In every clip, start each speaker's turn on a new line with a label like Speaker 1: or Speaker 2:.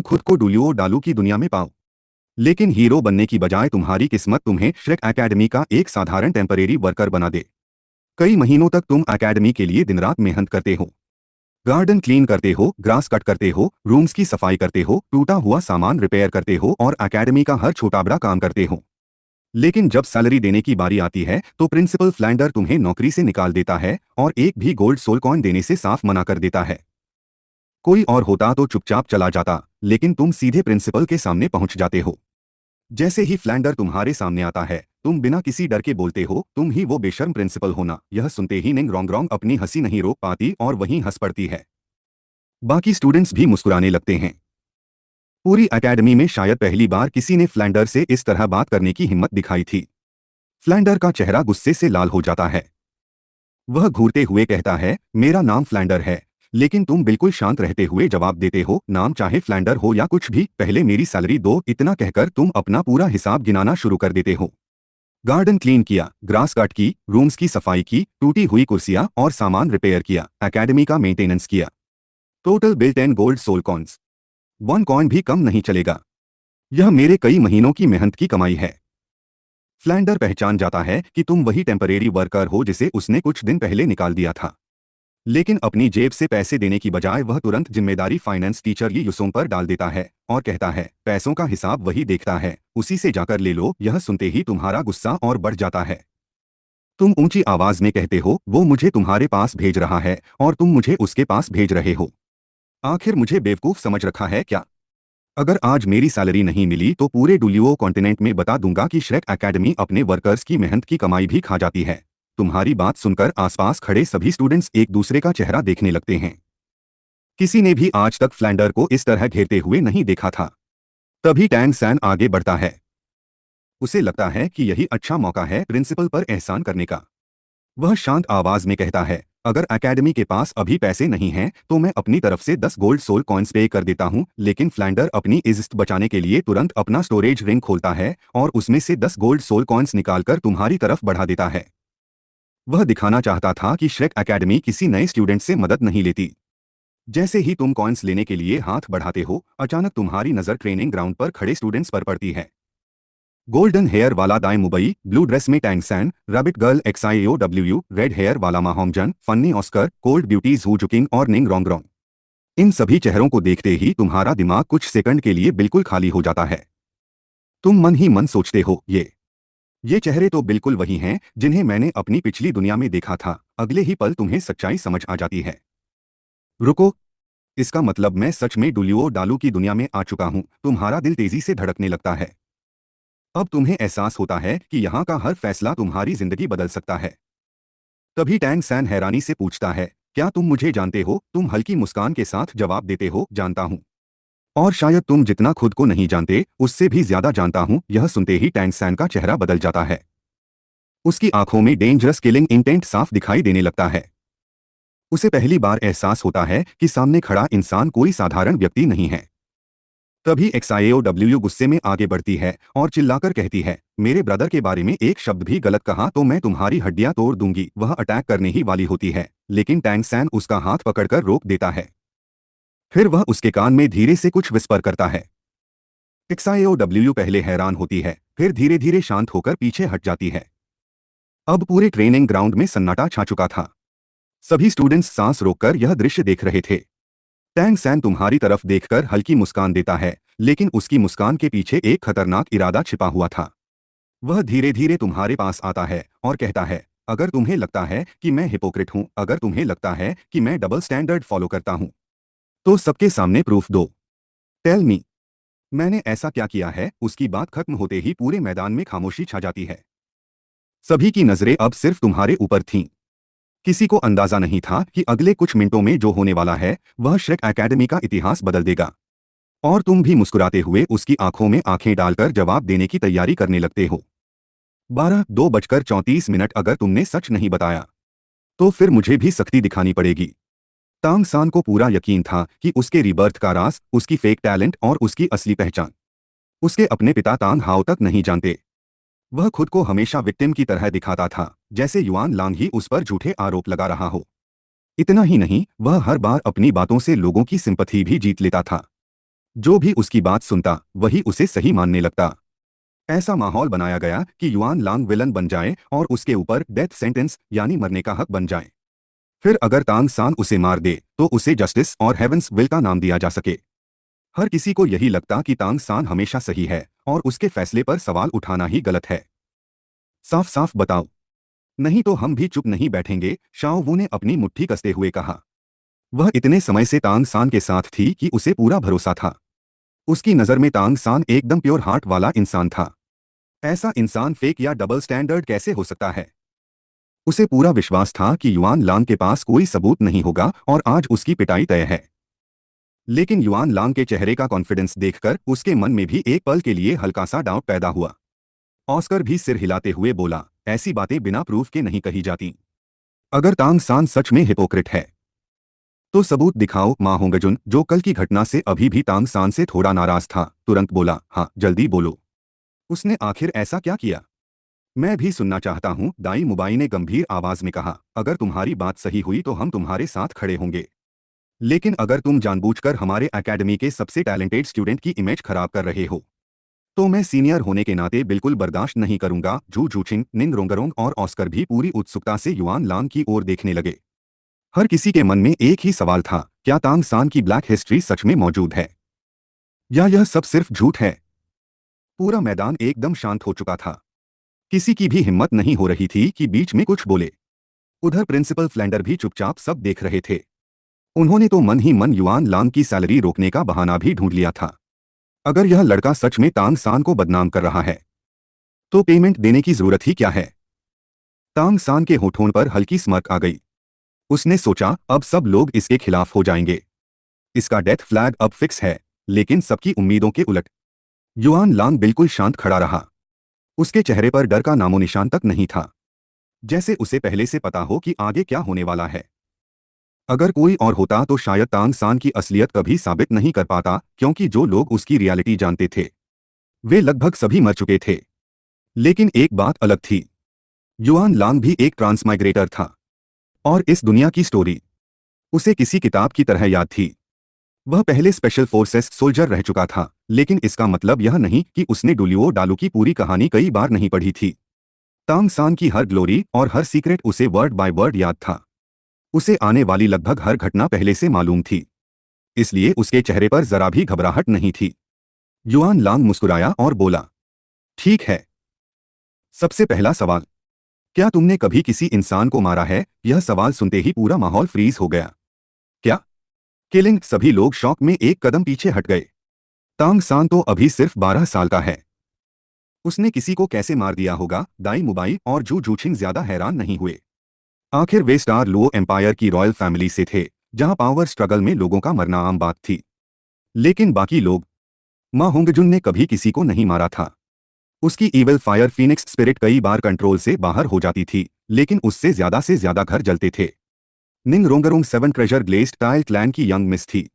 Speaker 1: खुद को डुलियो डालू की दुनिया में पाओ। लेकिन हीरो बनने की बजाय तुम्हारी किस्मत तुम्हें श्रेक एकेडमी का एक साधारण टेम्परेरी वर्कर बना दे। कई महीनों तक तुम एकेडमी के लिए दिन रात मेहनत करते हो, गार्डन क्लीन करते हो, ग्रास कट करते हो, रूम्स की सफाई करते हो, टूटा हुआ सामान रिपेयर करते हो और एकेडमी का हर छोटा बड़ा काम करते हो। लेकिन जब सैलरी देने की बारी आती है तो प्रिंसिपल फ्लैंडर तुम्हें नौकरी से निकाल देता है और एक भी गोल्ड सोल कॉइन देने से साफ मना कर देता है। कोई और होता तो चुपचाप चला जाता, लेकिन तुम सीधे प्रिंसिपल के सामने पहुंच जाते हो। जैसे ही फ्लैंडर तुम्हारे सामने आता है, तुम बिना किसी डर के बोलते हो, तुम ही वो बेशर्म प्रिंसिपल हो ना। यह सुनते ही निंग रोंग रोंग अपनी हंसी नहीं रोक पाती और वहीं हंस पड़ती है। बाकी स्टूडेंट्स भी मुस्कुराने लगते हैं। पूरी एकेडमी में शायद पहली बार किसी ने फ्लैंडर से इस तरह बात करने की हिम्मत दिखाई थी। फ्लैंडर का चेहरा गुस्से से लाल हो जाता है। वह घूरते हुए कहता है, मेरा नाम फ्लैंडर है। लेकिन तुम बिल्कुल शांत रहते हुए जवाब देते हो, नाम चाहे फ्लैंडर हो या कुछ भी, पहले मेरी सैलरी दो। इतना कहकर तुम अपना पूरा हिसाब गिनाना शुरू कर देते हो। गार्डन क्लीन किया, ग्रास कट की, रूम्स की सफाई की, टूटी हुई कुर्सियां और सामान रिपेयर किया, एकेडमी का मेंटेनेंस किया। Total bill 10 gold soul coins. 1 coin भी कम नहीं चलेगा। यह मेरे कई महीनों की मेहनत की कमाई है। फ्लैंडर पहचान जाता है कि तुम वही टेम्परेरी वर्कर हो जिसे उसने कुछ दिन पहले निकाल दिया था। लेकिन अपनी जेब से पैसे देने की बजाय वह तुरंत जिम्मेदारी फाइनेंस टीचर ली युसोंग पर डाल देता है और कहता है, पैसों का हिसाब वही देखता है, उसी से जाकर ले लो। यह सुनते ही तुम्हारा गुस्सा और बढ़ जाता है। तुम ऊंची आवाज में कहते हो, वो मुझे तुम्हारे पास भेज रहा है और तुम मुझे उसके पास भेज रहे हो। आखिर मुझे बेवकूफ समझ रखा है क्या? अगर आज मेरी सैलरी नहीं मिली तो पूरे डुलियो कॉन्टिनेंट में बता दूंगा कि श्रेक एकेडमी अपने वर्कर्स की मेहनत की कमाई भी खा जाती है। तुम्हारी बात सुनकर आसपास खड़े सभी स्टूडेंट्स एक दूसरे का चेहरा देखने लगते हैं। किसी ने भी आज तक फ्लैंडर को इस तरह घेरते हुए नहीं देखा था। तभी टैंग सैन आगे बढ़ता है। उसे लगता है कि यही अच्छा मौका है प्रिंसिपल पर एहसान करने का। वह शांत आवाज में कहता है, अगर एकेडमी के पास अभी पैसे नहीं हैं तो मैं अपनी तरफ से 10 गोल्ड सोल कॉइन्स पे कर देता हूं। लेकिन फ्लैंडर अपनी इज्जत बचाने के लिए तुरंत अपना स्टोरेज रिंग खोलता है और उसमें से 10 गोल्ड सोल कॉइन्स निकालकर तुम्हारी तरफ बढ़ा देता है। वह दिखाना चाहता था कि श्रेक एकेडमी किसी नए स्टूडेंट से मदद नहीं लेती। जैसे ही तुम कॉइन्स लेने के लिए हाथ बढ़ाते हो, अचानक तुम्हारी नजर ट्रेनिंग ग्राउंड पर खड़े स्टूडेंट्स पर पड़ती है। गोल्डन हेयर वाला दाई मुबई, ब्लू ड्रेस में Tang San, rabbit girl XIAOW, red hair वाला माहोमजन, फन्नी ऑस्कर, कोल्ड ब्यूटीज हु जुकिंग और निंग रोंग रोंग। इन सभी चेहरों को देखते ही तुम्हारा दिमाग कुछ सेकंड के लिए बिल्कुल खाली हो जाता है। तुम मन ही मन सोचते हो, ये चेहरे तो बिल्कुल वही हैं जिन्हें मैंने अपनी पिछली दुनिया में देखा था। अगले ही पल तुम्हें सच्चाई समझ आ जाती है। रुको, इसका मतलब मैं सच में डुलियो डालू की दुनिया में आ चुका हूं। तुम्हारा दिल तेजी से धड़कने लगता है। अब तुम्हें एहसास होता है कि यहाँ का हर फैसला तुम्हारी जिंदगी बदल सकता है। तभी टैंग सैन हैरानी से पूछता है, क्या तुम मुझे जानते हो? तुम हल्की मुस्कान के साथ जवाब देते हो, जानता हूँ। और शायद तुम जितना खुद को नहीं जानते उससे भी ज्यादा जानता हूँ। यह सुनते ही टैंग सैन का चेहरा बदल जाता है। उसकी आंखों में डेंजरस किलिंग इंटेंट साफ दिखाई देने लगता है। उसे पहली बार एहसास होता है कि सामने खड़ा इंसान कोई साधारण व्यक्ति नहीं है। तभी XIAOW गुस्से में आगे बढ़ती है और चिल्लाकर कहती है, मेरे ब्रदर के बारे में एक शब्द भी गलत कहा तो मैं तुम्हारी हड्डियां तोड़ दूंगी। वह अटैक करने ही वाली होती है, लेकिन टैंग सैन उसका हाथ पकड़कर रोक देता है। फिर वह उसके कान में धीरे से कुछ विस्पर करता है। XIAOW पहले हैरान होती है, फिर धीरे धीरे शांत होकर पीछे हट जाती है। अब पूरे ट्रेनिंग ग्राउंड में सन्नाटा छा चुका था। सभी स्टूडेंट्स सांस रोककर यह दृश्य देख रहे थे। टैंग सैन तुम्हारी तरफ देखकर हल्की मुस्कान देता है, लेकिन उसकी मुस्कान के पीछे एक खतरनाक इरादा छिपा हुआ था। वह धीरे धीरे तुम्हारे पास आता है और कहता है, अगर तुम्हें लगता है कि मैं हिपोक्रेट हूं, अगर तुम्हें लगता है कि मैं डबल स्टैंडर्ड फॉलो करता हूं, तो सबके सामने प्रूफ दो। टेल मी, मैंने ऐसा क्या किया है? उसकी बात खत्म होते ही पूरे मैदान में खामोशी छा जाती है। सभी की नजरें अब सिर्फ तुम्हारे ऊपर थीं। किसी को अंदाजा नहीं था कि अगले कुछ मिनटों में जो होने वाला है वह श्रेक एकेडमी का इतिहास बदल देगा। और तुम भी मुस्कुराते हुए उसकी आंखों में आंखें डालकर जवाब देने की तैयारी करने लगते हो। 2:34 अगर तुमने सच नहीं बताया तो फिर मुझे भी सख्ती दिखानी पड़ेगी। तांग सान को पूरा यकीन था कि उसके रीबर्थ का राज, उसकी फेक टैलेंट और उसकी असली पहचान उसके अपने पिता तांग हाओ तक नहीं जानते। वह खुद को हमेशा विक्टिम की तरह दिखाता था, जैसे युआन लांग ही उस पर झूठे आरोप लगा रहा हो। इतना ही नहीं, वह हर बार अपनी बातों से लोगों की सिंपैथी भी जीत लेता था। जो भी उसकी बात सुनता वही उसे सही मानने लगता। ऐसा माहौल बनाया गया कि युआन लांग विलन बन जाए और उसके ऊपर डेथ सेंटेंस यानी मरने का हक बन जाए। फिर अगर तांग सान उसे मार दे तो उसे जस्टिस और हेवंस विल का नाम दिया जा सके। हर किसी को यही लगता कि तांग सान हमेशा सही है और उसके फैसले पर सवाल उठाना ही गलत है। साफ साफ बताओ, नहीं तो हम भी चुप नहीं बैठेंगे, शाओ वू ने अपनी मुट्ठी कसते हुए कहा। वह इतने समय से तांग सान के साथ थी कि उसे पूरा भरोसा था। उसकी नज़र में तांग सान एकदम प्योर हार्ट वाला इंसान था। ऐसा इंसान फेक या डबल स्टैंडर्ड कैसे हो सकता है? उसे पूरा विश्वास था कि युआन लांग के पास कोई सबूत नहीं होगा और आज उसकी पिटाई तय है। लेकिन युआन लांग के चेहरे का कॉन्फिडेंस देखकर उसके मन में भी एक पल के लिए हल्का सा डाउट पैदा हुआ। ऑस्कर भी सिर हिलाते हुए बोला, ऐसी बातें बिना प्रूफ के नहीं कही जाती। अगर तांग सान सच में हिपोक्रेट है तो सबूत दिखाओ। मा होंगजुन, जो कल की घटना से अभी भी तांग सान से थोड़ा नाराज था, तुरंत बोला, हाँ जल्दी बोलो, उसने आखिर ऐसा क्या किया? मैं भी सुनना चाहता हूँ, दाई मुबाई ने गंभीर आवाज में कहा। अगर तुम्हारी बात सही हुई तो हम तुम्हारे साथ खड़े होंगे, लेकिन अगर तुम जानबूझकर हमारे एकेडमी के सबसे टैलेंटेड स्टूडेंट की इमेज खराब कर रहे हो तो मैं सीनियर होने के नाते बिल्कुल बर्दाश्त नहीं करूंगा। जू जूचिंग, निंग रोंगरोंग और ऑस्कर भी पूरी उत्सुकता से युआन लांग की ओर देखने लगे। हर किसी के मन में एक ही सवाल था, क्या तांग सान की ब्लैक हिस्ट्री सच में मौजूद है या यह सब सिर्फ झूठ है? पूरा मैदान एकदम शांत हो चुका था। किसी की भी हिम्मत नहीं हो रही थी कि बीच में कुछ बोले। उधर प्रिंसिपल फ्लैंडर भी चुपचाप सब देख रहे थे। उन्होंने तो मन ही मन युआन लांग की सैलरी रोकने का बहाना भी ढूंढ लिया था। अगर यह लड़का सच में तांग सान को बदनाम कर रहा है तो पेमेंट देने की जरूरत ही क्या है? तांग सान के होठों पर हल्की स्मर्क आ गई। उसने सोचा, अब सब लोग इसके खिलाफ हो जाएंगे। इसका डेथ फ्लैग अब फिक्स है। लेकिन सबकी उम्मीदों के उलट युआन लांग बिल्कुल शांत खड़ा रहा। उसके चेहरे पर डर का नामो निशान तक नहीं था, जैसे उसे पहले से पता हो कि आगे क्या होने वाला है। अगर कोई और होता तो शायद तांग सान की असलियत कभी साबित नहीं कर पाता, क्योंकि जो लोग उसकी रियलिटी जानते थे वे लगभग सभी मर चुके थे। लेकिन एक बात अलग थी, युआन लांग भी एक ट्रांसमाइग्रेटर था और इस दुनिया की स्टोरी उसे किसी किताब की तरह याद थी। वह पहले स्पेशल फोर्सेस सोल्जर रह चुका था, लेकिन इसका मतलब यह नहीं कि उसने डुलियो डालू की पूरी कहानी कई बार नहीं पढ़ी थी। तांग सान की हर ग्लोरी और हर सीक्रेट उसे वर्ड बाय वर्ड याद था। उसे आने वाली लगभग हर घटना पहले से मालूम थी, इसलिए उसके चेहरे पर जरा भी घबराहट नहीं थी। युआन लांग मुस्कुराया और बोला, ठीक है, सबसे पहला सवाल, क्या तुमने कभी किसी इंसान को मारा है? यह सवाल सुनते ही पूरा माहौल फ्रीज हो गया। क्या किलिंग? सभी लोग शौक में एक कदम पीछे हट गए। तांग सान तो अभी सिर्फ 12 साल का है। उसने किसी को कैसे मार दिया होगा? दाई मुबाई और जू जूछिंग ज्यादा हैरान नहीं हुए। आखिर वे स्टार लो एम्पायर की रॉयल फैमिली से थे, जहां पावर स्ट्रगल में लोगों का मरना आम बात थी। लेकिन बाकी लोग, मा होंगजुन ने कभी किसी को नहीं मारा था। उसकी ईविल फायर फीनिक्स स्पिरिट कई बार कंट्रोल से बाहर हो जाती थी, लेकिन उससे ज्यादा घर जलते थे। निंग रोंगरोंग 7 ट्रेजर ग्लेस्ड टाइल क्लैन की यंग मिस थी।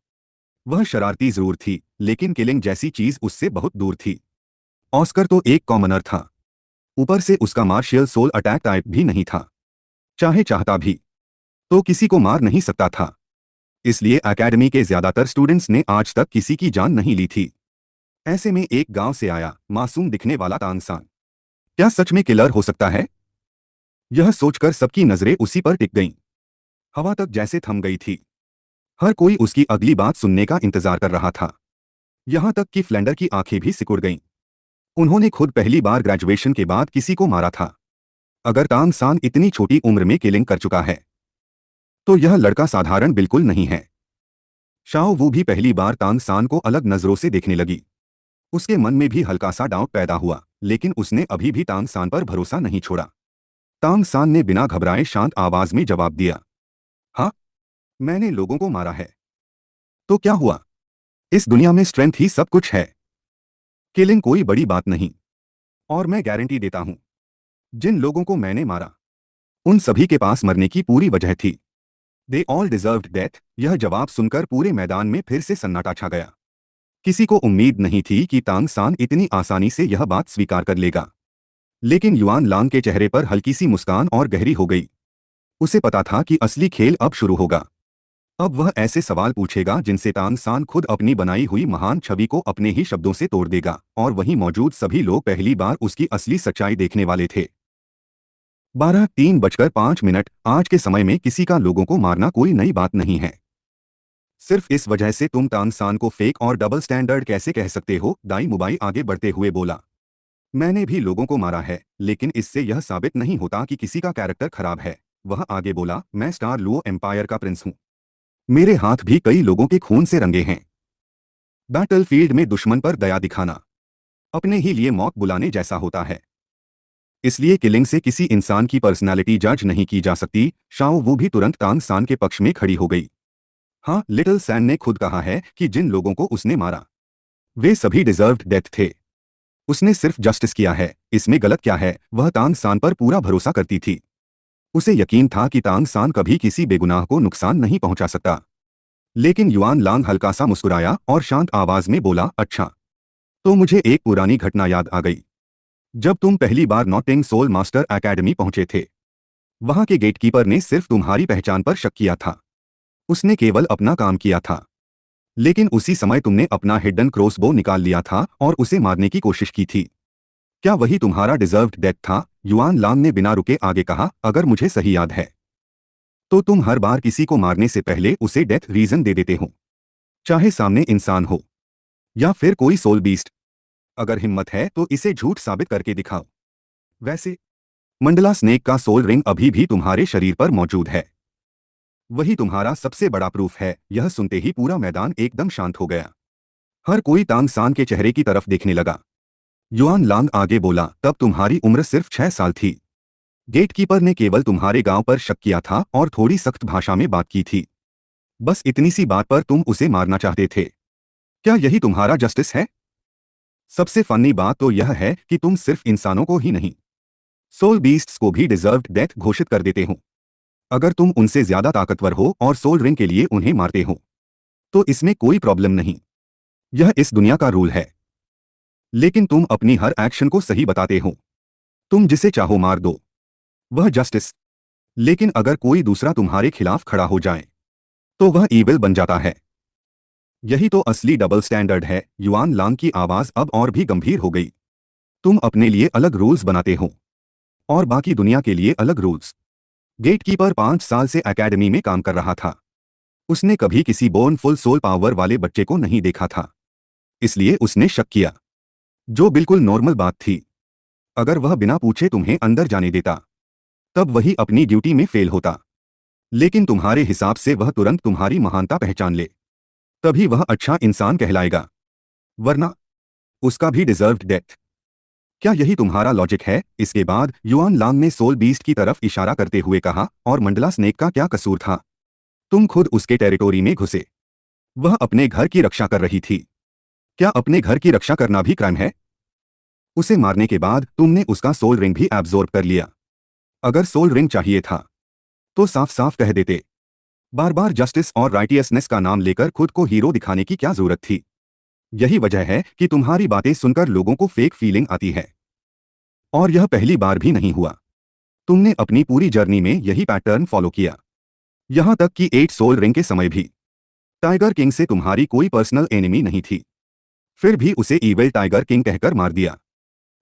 Speaker 1: वह शरारती जरूर थी, लेकिन किलिंग जैसी चीज उससे बहुत दूर थी। ऑस्कर तो एक कॉमनर था, ऊपर से उसका मार्शियल सोल अटैक टाइप भी नहीं था। चाहे चाहता भी तो किसी को मार नहीं सकता था। इसलिए एकेडमी के ज्यादातर स्टूडेंट्स ने आज तक किसी की जान नहीं ली थी। ऐसे में एक गांव से आया मासूम दिखने वाला तांग सान क्या सच में किलर हो सकता है? यह सोचकर सबकी नजरें उसी पर टिक गईं। हवा तक जैसे थम गई थी। हर कोई उसकी अगली बात सुनने का इंतजार कर रहा था। यहां तक कि फ्लेंडर की आंखें भी सिकुड़ गईं। उन्होंने खुद पहली बार ग्रेजुएशन के बाद किसी को मारा था। अगर तांग सान इतनी छोटी उम्र में किलिंग कर चुका है तो यह लड़का साधारण बिल्कुल नहीं है। शाओ वू भी पहली बार तांग सान को अलग नजरों से देखने लगी। उसके मन में भी हल्का सा डाउट पैदा हुआ, लेकिन उसने अभी भी तांग सान पर भरोसा नहीं छोड़ा। तांग सान ने बिना घबराए शांत आवाज में जवाब दिया, हाँ, मैंने लोगों को मारा है। तो क्या हुआ? इस दुनिया में स्ट्रेंथ ही सब कुछ है। किलिंग कोई बड़ी बात नहीं, और मैं गारंटी देता हूं, जिन लोगों को मैंने मारा उन सभी के पास मरने की पूरी वजह थी। They all deserved death. यह जवाब सुनकर पूरे मैदान में फिर से सन्नाटा छा गया। किसी को उम्मीद नहीं थी कि तांग सान इतनी आसानी से यह बात स्वीकार कर लेगा। लेकिन युआन लांग के चेहरे पर हल्की सी मुस्कान और गहरी हो गई। उसे पता था कि असली खेल अब शुरू होगा। अब वह ऐसे सवाल पूछेगा जिनसे तांग सान खुद अपनी बनाई हुई महान छवि को अपने ही शब्दों से तोड़ देगा, और वहीं मौजूद सभी लोग पहली बार उसकी असली सच्चाई देखने वाले थे। 3:05 आज के समय में किसी का लोगों को मारना कोई नई बात नहीं है। सिर्फ इस वजह से तुम तांग सान को फेक और डबल स्टैंडर्ड कैसे कह सकते हो? दाई मुबाई आगे बढ़ते हुए बोला। मैंने भी लोगों को मारा है, लेकिन इससे यह साबित नहीं होता कि किसी का कैरेक्टर खराब है। वह आगे बोला, मैं स्टार लुओ एम्पायर का प्रिंस हूँ। मेरे हाथ भी कई लोगों के खून से रंगे हैं। बैटलफील्ड में दुश्मन पर दया दिखाना अपने ही लिए मौत बुलाने जैसा होता है। इसलिए किलिंग से किसी इंसान की पर्सनालिटी जज नहीं की जा सकती। शाओ वो भी तुरंत तांग सान के पक्ष में खड़ी हो गई। हाँ, लिटिल सैन ने खुद कहा है कि जिन लोगों को उसने मारा वे सभी डिजर्व्ड डेथ थे। उसने सिर्फ जस्टिस किया है, इसमें गलत क्या है? वह तांग सान पर पूरा भरोसा करती थी। उसे यकीन था कि तांग सान कभी किसी बेगुनाह को नुकसान नहीं पहुंचा सकता। लेकिन युआन लांग हल्का सा मुस्कुराया और शांत आवाज में बोला, अच्छा, तो मुझे एक पुरानी घटना याद आ गई। जब तुम पहली बार नॉटिंग सोल मास्टर एकेडमी पहुंचे थे, वहां के गेटकीपर ने सिर्फ तुम्हारी पहचान पर शक किया था। उसने केवल अपना काम किया था। लेकिन उसी समय तुमने अपना हिडन क्रॉसबो निकाल लिया था और उसे मारने की कोशिश की थी। क्या वही तुम्हारा डिजर्व्ड डेथ था? युआन लांग ने बिना रुके आगे कहा, अगर मुझे सही याद है तो तुम हर बार किसी को मारने से पहले उसे डेथ रीजन दे देते हो, चाहे सामने इंसान हो या फिर कोई सोल बीस्ट। अगर हिम्मत है तो इसे झूठ साबित करके दिखाओ। वैसे मंडला स्नेक का सोल रिंग अभी भी तुम्हारे शरीर पर मौजूद है। वही तुम्हारा सबसे बड़ा प्रूफ है। यह सुनते ही पूरा मैदान एकदम शांत हो गया। हर कोई तांग सान के चेहरे की तरफ देखने लगा। युआन लांग आगे बोला, तब तुम्हारी उम्र सिर्फ 6 साल थी। गेटकीपर ने केवल तुम्हारे गांव पर शक किया था और थोड़ी सख्त भाषा में बात की थी। बस इतनी सी बात पर तुम उसे मारना चाहते थे। क्या यही तुम्हारा जस्टिस है? सबसे फनी बात तो यह है कि तुम सिर्फ इंसानों को ही नहीं, सोल बीस्ट्स को भी डिजर्व्ड डेथ घोषित कर देते हो। अगर तुम उनसे ज्यादा ताकतवर हो और सोल रिंग के लिए उन्हें मारते हो तो इसमें कोई प्रॉब्लम नहीं। यह इस दुनिया का रूल है। लेकिन तुम अपनी हर एक्शन को सही बताते हो। तुम जिसे चाहो मार दो, वह जस्टिस। लेकिन अगर कोई दूसरा तुम्हारे खिलाफ खड़ा हो जाए तो वह ईविल बन जाता है। यही तो असली डबल स्टैंडर्ड है। युआन लांग की आवाज अब और भी गंभीर हो गई। तुम अपने लिए अलग रूल्स बनाते हो और बाकी दुनिया के लिए अलग रूल्स। गेटकीपर 5 साल से एकेडमी में काम कर रहा था। उसने कभी किसी बोर्न फुल सोल पावर वाले बच्चे को नहीं देखा था। इसलिए उसने शक किया, जो बिल्कुल नॉर्मल बात थी। अगर वह बिना पूछे तुम्हें अंदर जाने देता तब वही अपनी ड्यूटी में फेल होता। लेकिन तुम्हारे हिसाब से वह तुरंत तुम्हारी महानता पहचान ले, तभी वह अच्छा इंसान कहलाएगा, वरना उसका भी डिजर्व्ड डेथ। क्या यही तुम्हारा लॉजिक है? इसके बाद युआन लांग ने सोल बीस्ट की तरफ इशारा करते हुए कहा, और मंडला स्नेक का क्या कसूर था? तुम खुद उसके टेरिटोरी में घुसे। वह अपने घर की रक्षा कर रही थी। क्या अपने घर की रक्षा करना भी क्राइम है? उसे मारने के बाद तुमने उसका सोल रिंग भी एब्जॉर्ब कर लिया। अगर सोल रिंग चाहिए था तो साफ साफ कह देते। बार बार जस्टिस और राइटियसनेस का नाम लेकर खुद को हीरो दिखाने की क्या जरूरत थी? यही वजह है कि तुम्हारी बातें सुनकर लोगों को फेक फीलिंग आती है। और यह पहली बार भी नहीं हुआ। तुमने अपनी पूरी जर्नी में यही पैटर्न फॉलो किया। यहां तक कि 8 सोल रिंग के समय भी टाइगर किंग से तुम्हारी कोई पर्सनल एनिमी नहीं थी, फिर भी उसे ईविल टाइगर किंग कहकर मार दिया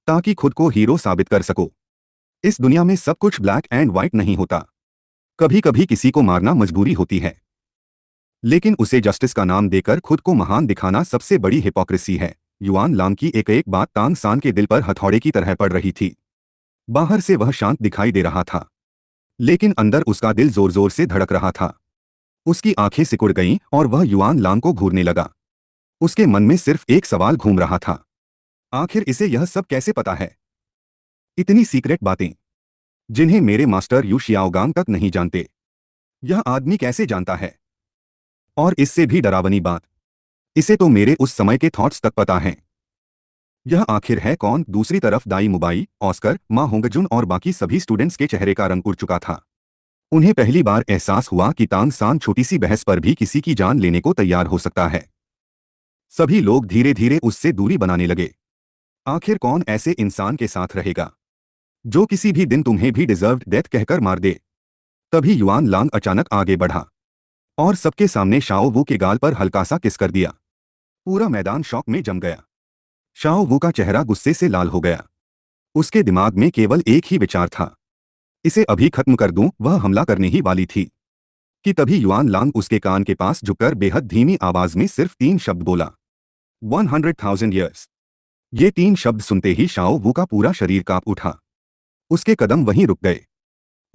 Speaker 1: ताकि खुद को हीरो साबित कर सको। इस दुनिया में सब कुछ ब्लैक एंड व्हाइट नहीं होता। कभी कभी किसी को मारना मजबूरी होती है, लेकिन उसे जस्टिस का नाम देकर खुद को महान दिखाना सबसे बड़ी हिपोक्रेसी है। युआन लांग की एक एक बात तांग सान के दिल पर हथौड़े की तरह पड़ रही थी। बाहर से वह शांत दिखाई दे रहा था, लेकिन अंदर उसका दिल जोर जोर से धड़क रहा था। उसकी आंखें सिकुड़ गईं और वह युआन लांग को घूरने लगा। उसके मन में सिर्फ एक सवाल घूम रहा था, आखिर इसे यह सब कैसे पता है? इतनी सीक्रेट बातें जिन्हें मेरे मास्टर यू शियाओगांग तक नहीं जानते, यह आदमी कैसे जानता है? और इससे भी डरावनी बात, इसे तो मेरे उस समय के थॉट्स तक पता हैं। यह आखिर है कौन? दूसरी तरफ दाई मुबाई, ऑस्कर, मा होंगजुन और बाकी सभी स्टूडेंट्स के चेहरे का रंग उड़ चुका था। उन्हें पहली बार एहसास हुआ कि तांग सान छोटी सी बहस पर भी किसी की जान लेने को तैयार हो सकता है। सभी लोग धीरे धीरे उससे दूरी बनाने लगे। आखिर कौन ऐसे इंसान के साथ रहेगा जो किसी भी दिन तुम्हें भी डिजर्व्ड डेथ कहकर मार दे? तभी युआन लांग अचानक आगे बढ़ा। और सबके सामने शाओ वू के गाल पर हल्का सा किस कर दिया। पूरा मैदान शॉक में जम गया। शाओ वू का चेहरा गुस्से से लाल हो गया। उसके दिमाग में केवल एक ही विचार था, इसे अभी खत्म कर दूं। वह हमला करने ही वाली थी कि तभी युआन लांग उसके कान के पास झुककर बेहद धीमी आवाज में सिर्फ 3 शब्द बोला, 100,000 ईयर्स। ये 3 शब्द सुनते ही शाओ वू का पूरा शरीर कांप उठा। उसके कदम वहीं रुक गए।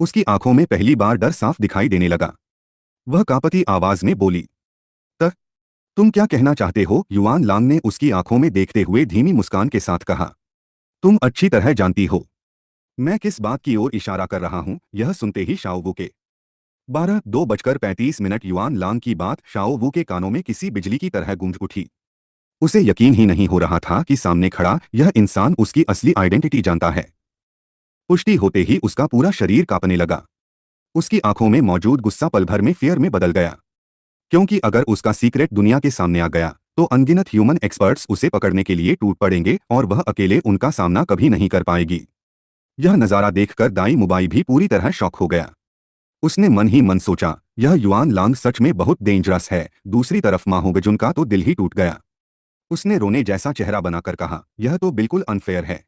Speaker 1: उसकी आंखों में पहली बार डर साफ दिखाई देने लगा। वह कांपती आवाज में बोली, त तुम क्या कहना चाहते हो? युआन लांग ने उसकी आंखों में देखते हुए धीमी मुस्कान के साथ कहा, तुम अच्छी तरह जानती हो मैं किस बात की ओर इशारा कर रहा हूं। यह सुनते ही शाओ वू के 2:35 युआन लांग की बात शाओ वू के कानों में किसी बिजली की तरह गूंज उठी। उसे यकीन ही नहीं हो रहा था कि सामने खड़ा यह इंसान उसकी असली आइडेंटिटी जानता है। पुष्टि होते ही उसका पूरा शरीर कांपने लगा। उसकी आंखों में मौजूद गुस्सा पल भर में फियर में बदल गया, क्योंकि अगर उसका सीक्रेट दुनिया के सामने आ गया तो अनगिनत ह्यूमन एक्सपर्ट्स उसे पकड़ने के लिए टूट पड़ेंगे और वह अकेले उनका सामना कभी नहीं कर पाएगी। यह नज़ारा देखकर दाई मुबाई भी पूरी तरह शॉक हो गया। उसने मन ही मन सोचा, यह युआन लांग सच में बहुत डेंजरस है। दूसरी तरफ मा होंगजुन का तो दिल ही टूट गया। उसने रोने जैसा चेहरा बनाकर कहा, यह तो बिल्कुल अनफेयर है।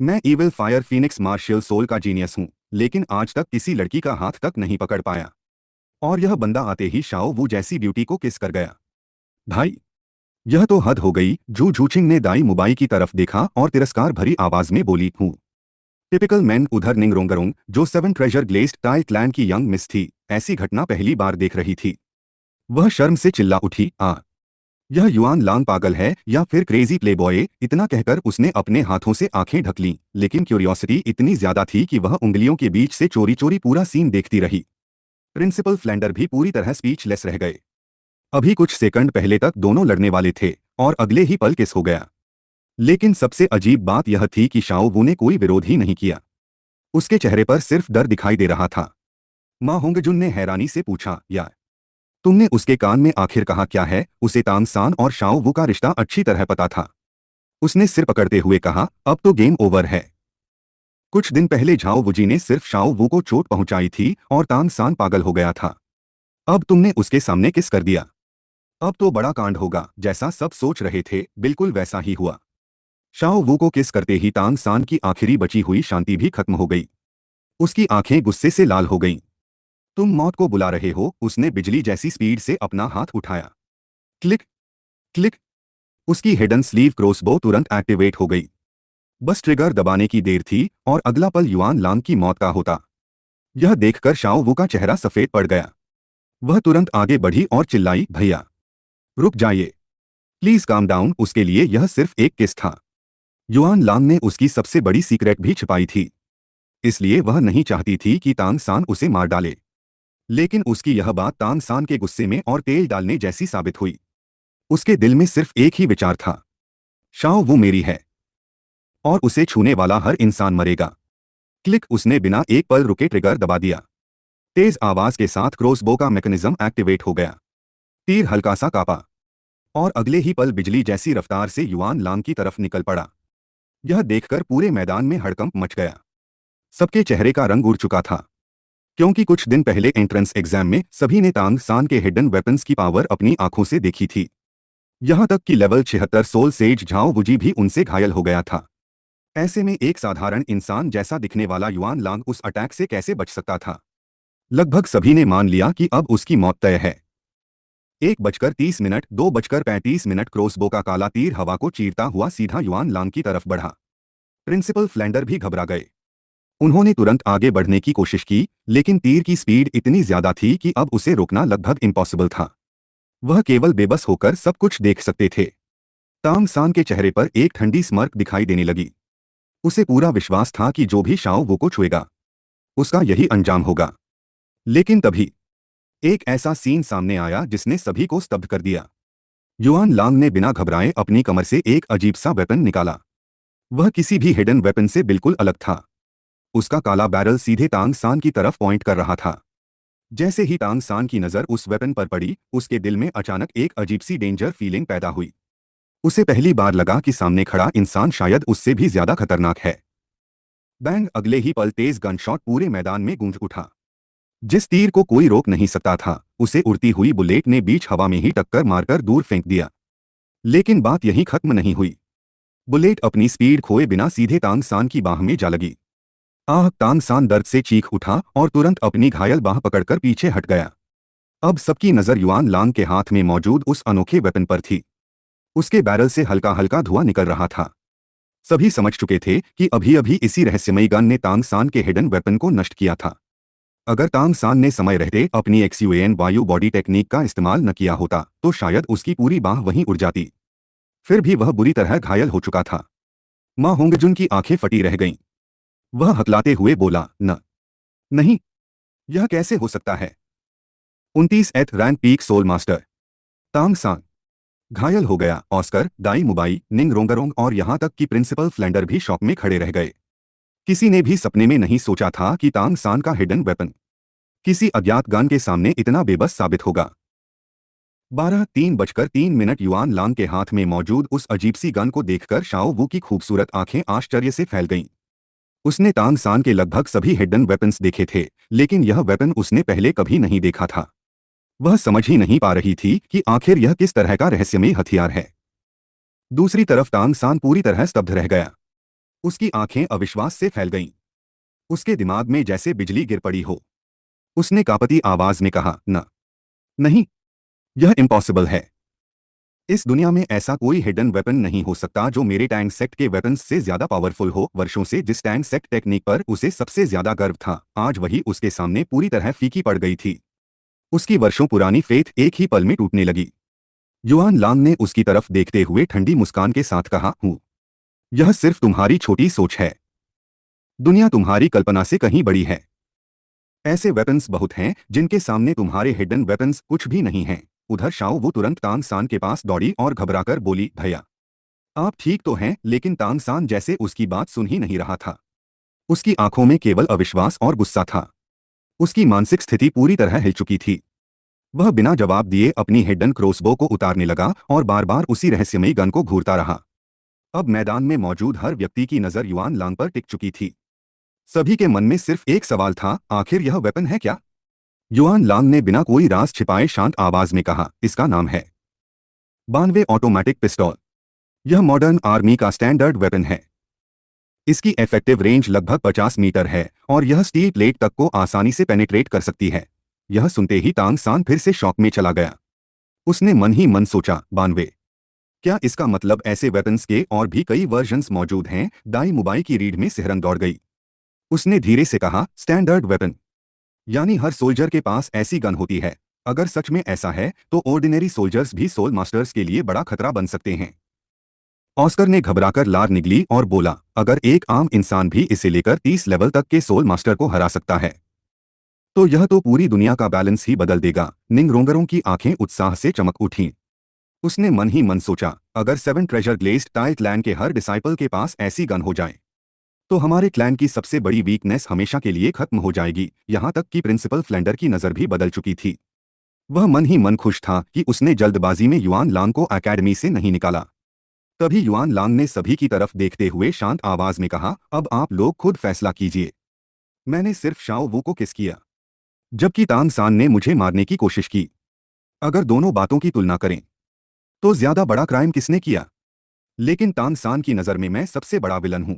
Speaker 1: मैं evil fire phoenix martial soul का जीनियस हूं, लेकिन आज तक किसी लड़की का हाथ तक नहीं पकड़ पाया। और यह बंदा आते ही शाओ वू जैसी ब्यूटी को किस कर गया। भाई, यह तो हद हो गई। जू झूचिंग ने दाई मुबाई की तरफ देखा और तिरस्कार भरी आवाज में बोली, हूँ टिपिकल मैन। उधर निंगरोंगरोंग, जो 7 ट्रेजर ग्लेस्ड टाई क्लैन की यंग मिस थी, ऐसी घटना पहली बार देख रही थी। वह शर्म से चिल्ला उठी, यह युआन लांग पागल है या फिर क्रेजी प्लेबॉय। इतना कहकर उसने अपने हाथों से आंखें ढक लीं, लेकिन क्यूरियोसिटी इतनी ज्यादा थी कि वह उंगलियों के बीच से चोरी चोरी पूरा सीन देखती रही। प्रिंसिपल फ्लैंडर भी पूरी तरह स्पीचलेस रह गए। अभी कुछ सेकंड पहले तक दोनों लड़ने वाले थे और अगले ही पल किस हो गया। लेकिन सबसे अजीब बात यह थी कि शाओ वू ने कोई विरोध ही नहीं किया। उसके चेहरे पर सिर्फ डर दिखाई दे रहा था। मा होंगजुन ने हैरानी से पूछा, या तुमने उसके कान में आखिर कहा क्या है? उसे तांग सान और शाओ वू का रिश्ता अच्छी तरह पता था। उसने सिर पकड़ते हुए कहा, अब तो गेम ओवर है। कुछ दिन पहले झाओ वुजी ने सिर्फ शाओ वू को चोट पहुंचाई थी और तांग सान पागल हो गया था। अब तुमने उसके सामने किस कर दिया। अब तो बड़ा कांड होगा। जैसा सब सोच रहे थे बिल्कुल वैसा ही हुआ। शाओ वू को किस करते ही तांग सान की आखिरी बची हुई शांति भी खत्म हो गई। उसकी आंखें गुस्से से लाल हो गईं। तुम मौत को बुला रहे हो? उसने बिजली जैसी स्पीड से अपना हाथ उठाया। Click click. उसकी हिडन स्लीव क्रॉसबो तुरंत एक्टिवेट हो गई। बस ट्रिगर दबाने की देर थी और अगला पल युआन लांग की मौत का होता। यह देखकर शाओ वू का चेहरा सफेद पड़ गया। वह तुरंत आगे बढ़ी और चिल्लाई, भैया रुक जाइए, प्लीज काम डाउन। उसके लिए यह सिर्फ एक किस था। युआन लांग ने उसकी सबसे बड़ी सीक्रेट भी छिपाई थी, इसलिए वह नहीं चाहती थी कि तांग सान उसे मार डाले। लेकिन उसकी यह बात तांग सान के गुस्से में और तेल डालने जैसी साबित हुई। उसके दिल में सिर्फ एक ही विचार था, शाओ वो मेरी है और उसे छूने वाला हर इंसान मरेगा। क्लिक। उसने बिना एक पल रुके ट्रिगर दबा दिया। तेज आवाज के साथ क्रॉसबो का मैकेनिज्म एक्टिवेट हो गया। तीर हल्का सा कांपा और अगले ही पल बिजली जैसी रफ्तार से युआन लांग की तरफ निकल पड़ा। यह देखकर पूरे मैदान में हड़कंप मच गया। सबके चेहरे का रंग उड़ चुका था, क्योंकि कुछ दिन पहले एंट्रेंस एग्जाम में सभी ने तांग सान के हिडन वेपन्स की पावर अपनी आंखों से देखी थी। यहां तक कि लेवल 76 सोल सेज झाओ वुजी भी उनसे घायल हो गया था। ऐसे में एक साधारण इंसान जैसा दिखने वाला युआन लांग उस अटैक से कैसे बच सकता था? लगभग सभी ने मान लिया कि अब उसकी मौत तय है। 1:30, 2:35 क्रॉसबो का काला तीर हवा को चीरता हुआ सीधा युआन लांग की तरफ बढ़ा। प्रिंसिपल फ्लैंडर भी घबरा गए। उन्होंने तुरंत आगे बढ़ने की कोशिश की, लेकिन तीर की स्पीड इतनी ज्यादा थी कि अब उसे रोकना लगभग इम्पॉसिबल था। वह केवल बेबस होकर सब कुछ देख सकते थे। तांग सान के चेहरे पर एक ठंडी स्मर्क दिखाई देने लगी। उसे पूरा विश्वास था कि जो भी शाओ वो को छुएगा उसका यही अंजाम होगा। लेकिन तभी एक ऐसा सीन सामने आया जिसने सभी को स्तब्ध कर दिया। युआन लांग ने बिना घबराए अपनी कमर से एक अजीब सा वेपन निकाला। वह किसी भी हिडन वेपन से बिल्कुल अलग था। उसका काला बैरल सीधे तांग सान की तरफ पॉइंट कर रहा था। जैसे ही तांग सान की नजर उस वेपन पर पड़ी, उसके दिल में अचानक एक अजीब सी डेंजर फीलिंग पैदा हुई। उसे पहली बार लगा कि सामने खड़ा इंसान शायद उससे भी ज्यादा खतरनाक है। बैंग। अगले ही पल तेज गनशॉट पूरे मैदान में गूंज उठा। जिस तीर को कोई रोक नहीं सकता था, उसे उड़ती हुई बुलेट ने बीच हवा में ही टक्कर मारकर दूर फेंक दिया। लेकिन बात यहीं खत्म नहीं हुई। बुलेट अपनी स्पीड खोए बिना सीधे तांग सान की बाह में जा लगी। आह! तांग सान दर्द से चीख उठा और तुरंत अपनी घायल बाह पकड़कर पीछे हट गया। अब सबकी नजर युआन लांग के हाथ में मौजूद उस अनोखे वेपन पर थी। उसके बैरल से हल्का हल्का धुआं निकल रहा था। सभी समझ चुके थे कि अभी अभी इसी रहस्यमयी गन ने तांग सान के हिडन वेपन को नष्ट किया था। अगर तांग सान ने समय रहते अपनी एक्सयूएन वायु बॉडी टेक्निक का इस्तेमाल न किया होता तो शायद उसकी पूरी बाह वहीं उड़ जाती। फिर भी वह बुरी तरह घायल हो चुका था। मां होंगजुन की आंखें फटी रह गईं। वह हकलाते हुए बोला, न, नहीं, यह कैसे हो सकता है? 29th rank peak soul master Tang San घायल हो गया। ऑस्कर, दाई मुबाई, निंग रोंगरोंग और यहां तक कि प्रिंसिपल फ्लेंडर भी शॉक में खड़े रह गए। किसी ने भी सपने में नहीं सोचा था कि तांग सान का हिडन वेपन किसी अज्ञात गन के सामने इतना बेबस साबित होगा। 3:03 युआन लांग के हाथ में मौजूद उस अजीब सी गन को देखकर शाओ वू की खूबसूरत आंखें आश्चर्य से फैल गईं। उसने तांग सान के लगभग सभी हिडन वेपन्स देखे थे, लेकिन यह वेपन उसने पहले कभी नहीं देखा था। वह समझ ही नहीं पा रही थी कि आखिर यह किस तरह का रहस्यमयी हथियार है। दूसरी तरफ तांग सान पूरी तरह स्तब्ध रह गया। उसकी आंखें अविश्वास से फैल गईं। उसके दिमाग में जैसे बिजली गिर पड़ी हो। उसने कांपती आवाज में कहा, न, नहीं, यह इम्पॉसिबल है। इस दुनिया में ऐसा कोई हिडन वेपन नहीं हो सकता जो मेरे टैंक सेक्ट के वेपन्स से ज्यादा पावरफुल हो। वर्षों से जिस टैंक सेक्ट टेक्निक पर उसे सबसे ज्यादा गर्व था, आज वही उसके सामने पूरी तरह फीकी पड़ गई थी। उसकी वर्षों पुरानी फेथ एक ही पल में टूटने लगी। युआन लांग ने उसकी तरफ देखते हुए ठंडी मुस्कान के साथ कहा, हूँ, यह सिर्फ तुम्हारी छोटी सोच है। दुनिया तुम्हारी कल्पना से कहीं बड़ी है। ऐसे वेपन्स बहुत हैं जिनके सामने तुम्हारे हिडन वेपन्स कुछ भी नहीं हैं। उधर शाओ वो तुरंत तांग सान के पास दौड़ी और घबराकर बोली, भैया, आप ठीक तो हैं? लेकिन तांग सान जैसे उसकी बात सुन ही नहीं रहा था। उसकी आंखों में केवल अविश्वास और गुस्सा था। उसकी मानसिक स्थिति पूरी तरह हिल चुकी थी। वह बिना जवाब दिए अपनी हिडन क्रॉसबो को उतारने लगा और बार बार उसी रहस्यमयी गन को घूरता रहा। अब मैदान में मौजूद हर व्यक्ति की नजर युआन लांग पर टिक चुकी थी। सभी के मन में सिर्फ एक सवाल था, आखिर यह वेपन है क्या? युआन लांग ने बिना कोई राज छिपाए शांत आवाज में कहा, इसका नाम है 92 ऑटोमेटिक पिस्टल। यह मॉडर्न आर्मी का स्टैंडर्ड वेपन है। इसकी इफेक्टिव रेंज लगभग 50 मीटर है और यह स्टील प्लेट तक को आसानी से पेनिट्रेट कर सकती है। यह सुनते ही तांग सान फिर से शॉक में चला गया। उसने मन ही मन सोचा, 92, क्या इसका मतलब ऐसे वेपन्स के और भी कई वर्जन्स मौजूद हैं? दाई मुबाई की रीढ़ में सिहरन दौड़ गई। उसने धीरे से कहा, स्टैंडर्ड वेपन यानी हर सोल्जर के पास ऐसी गन होती है। अगर सच में ऐसा है तो ऑर्डिनरी सोल्जर्स भी सोल मास्टर्स के लिए बड़ा खतरा बन सकते हैं। ऑस्कर ने घबराकर लार निगली और बोला, अगर एक आम इंसान भी इसे लेकर 30 लेवल तक के सोल मास्टर को हरा सकता है तो यह तो पूरी दुनिया का बैलेंस ही बदल देगा। निंग रोंगरों की आंखें उत्साह से चमक उठीं। उसने मन ही मन सोचा, अगर 7 ट्रेजर ग्लेज्ड टाइल क्लैन के हर डिसाइपल के पास ऐसी गन हो जाए तो हमारे क्लैन की सबसे बड़ी वीकनेस हमेशा के लिए खत्म हो जाएगी। यहां तक कि प्रिंसिपल फ्लेंडर की नजर भी बदल चुकी थी। वह मन ही मन खुश था कि उसने जल्दबाजी में युआन लांग को एकेडमी से नहीं निकाला। तभी युआन लांग ने सभी की तरफ देखते हुए शांत आवाज में कहा, अब आप लोग खुद फैसला कीजिए। मैंने सिर्फ शाओ वू को किस किया, जबकि तांग सान ने मुझे मारने की कोशिश की। अगर दोनों बातों की तुलना करें तो ज्यादा बड़ा क्राइम किसने किया? लेकिन तांग सान की नजर में मैं सबसे बड़ा विलन हूं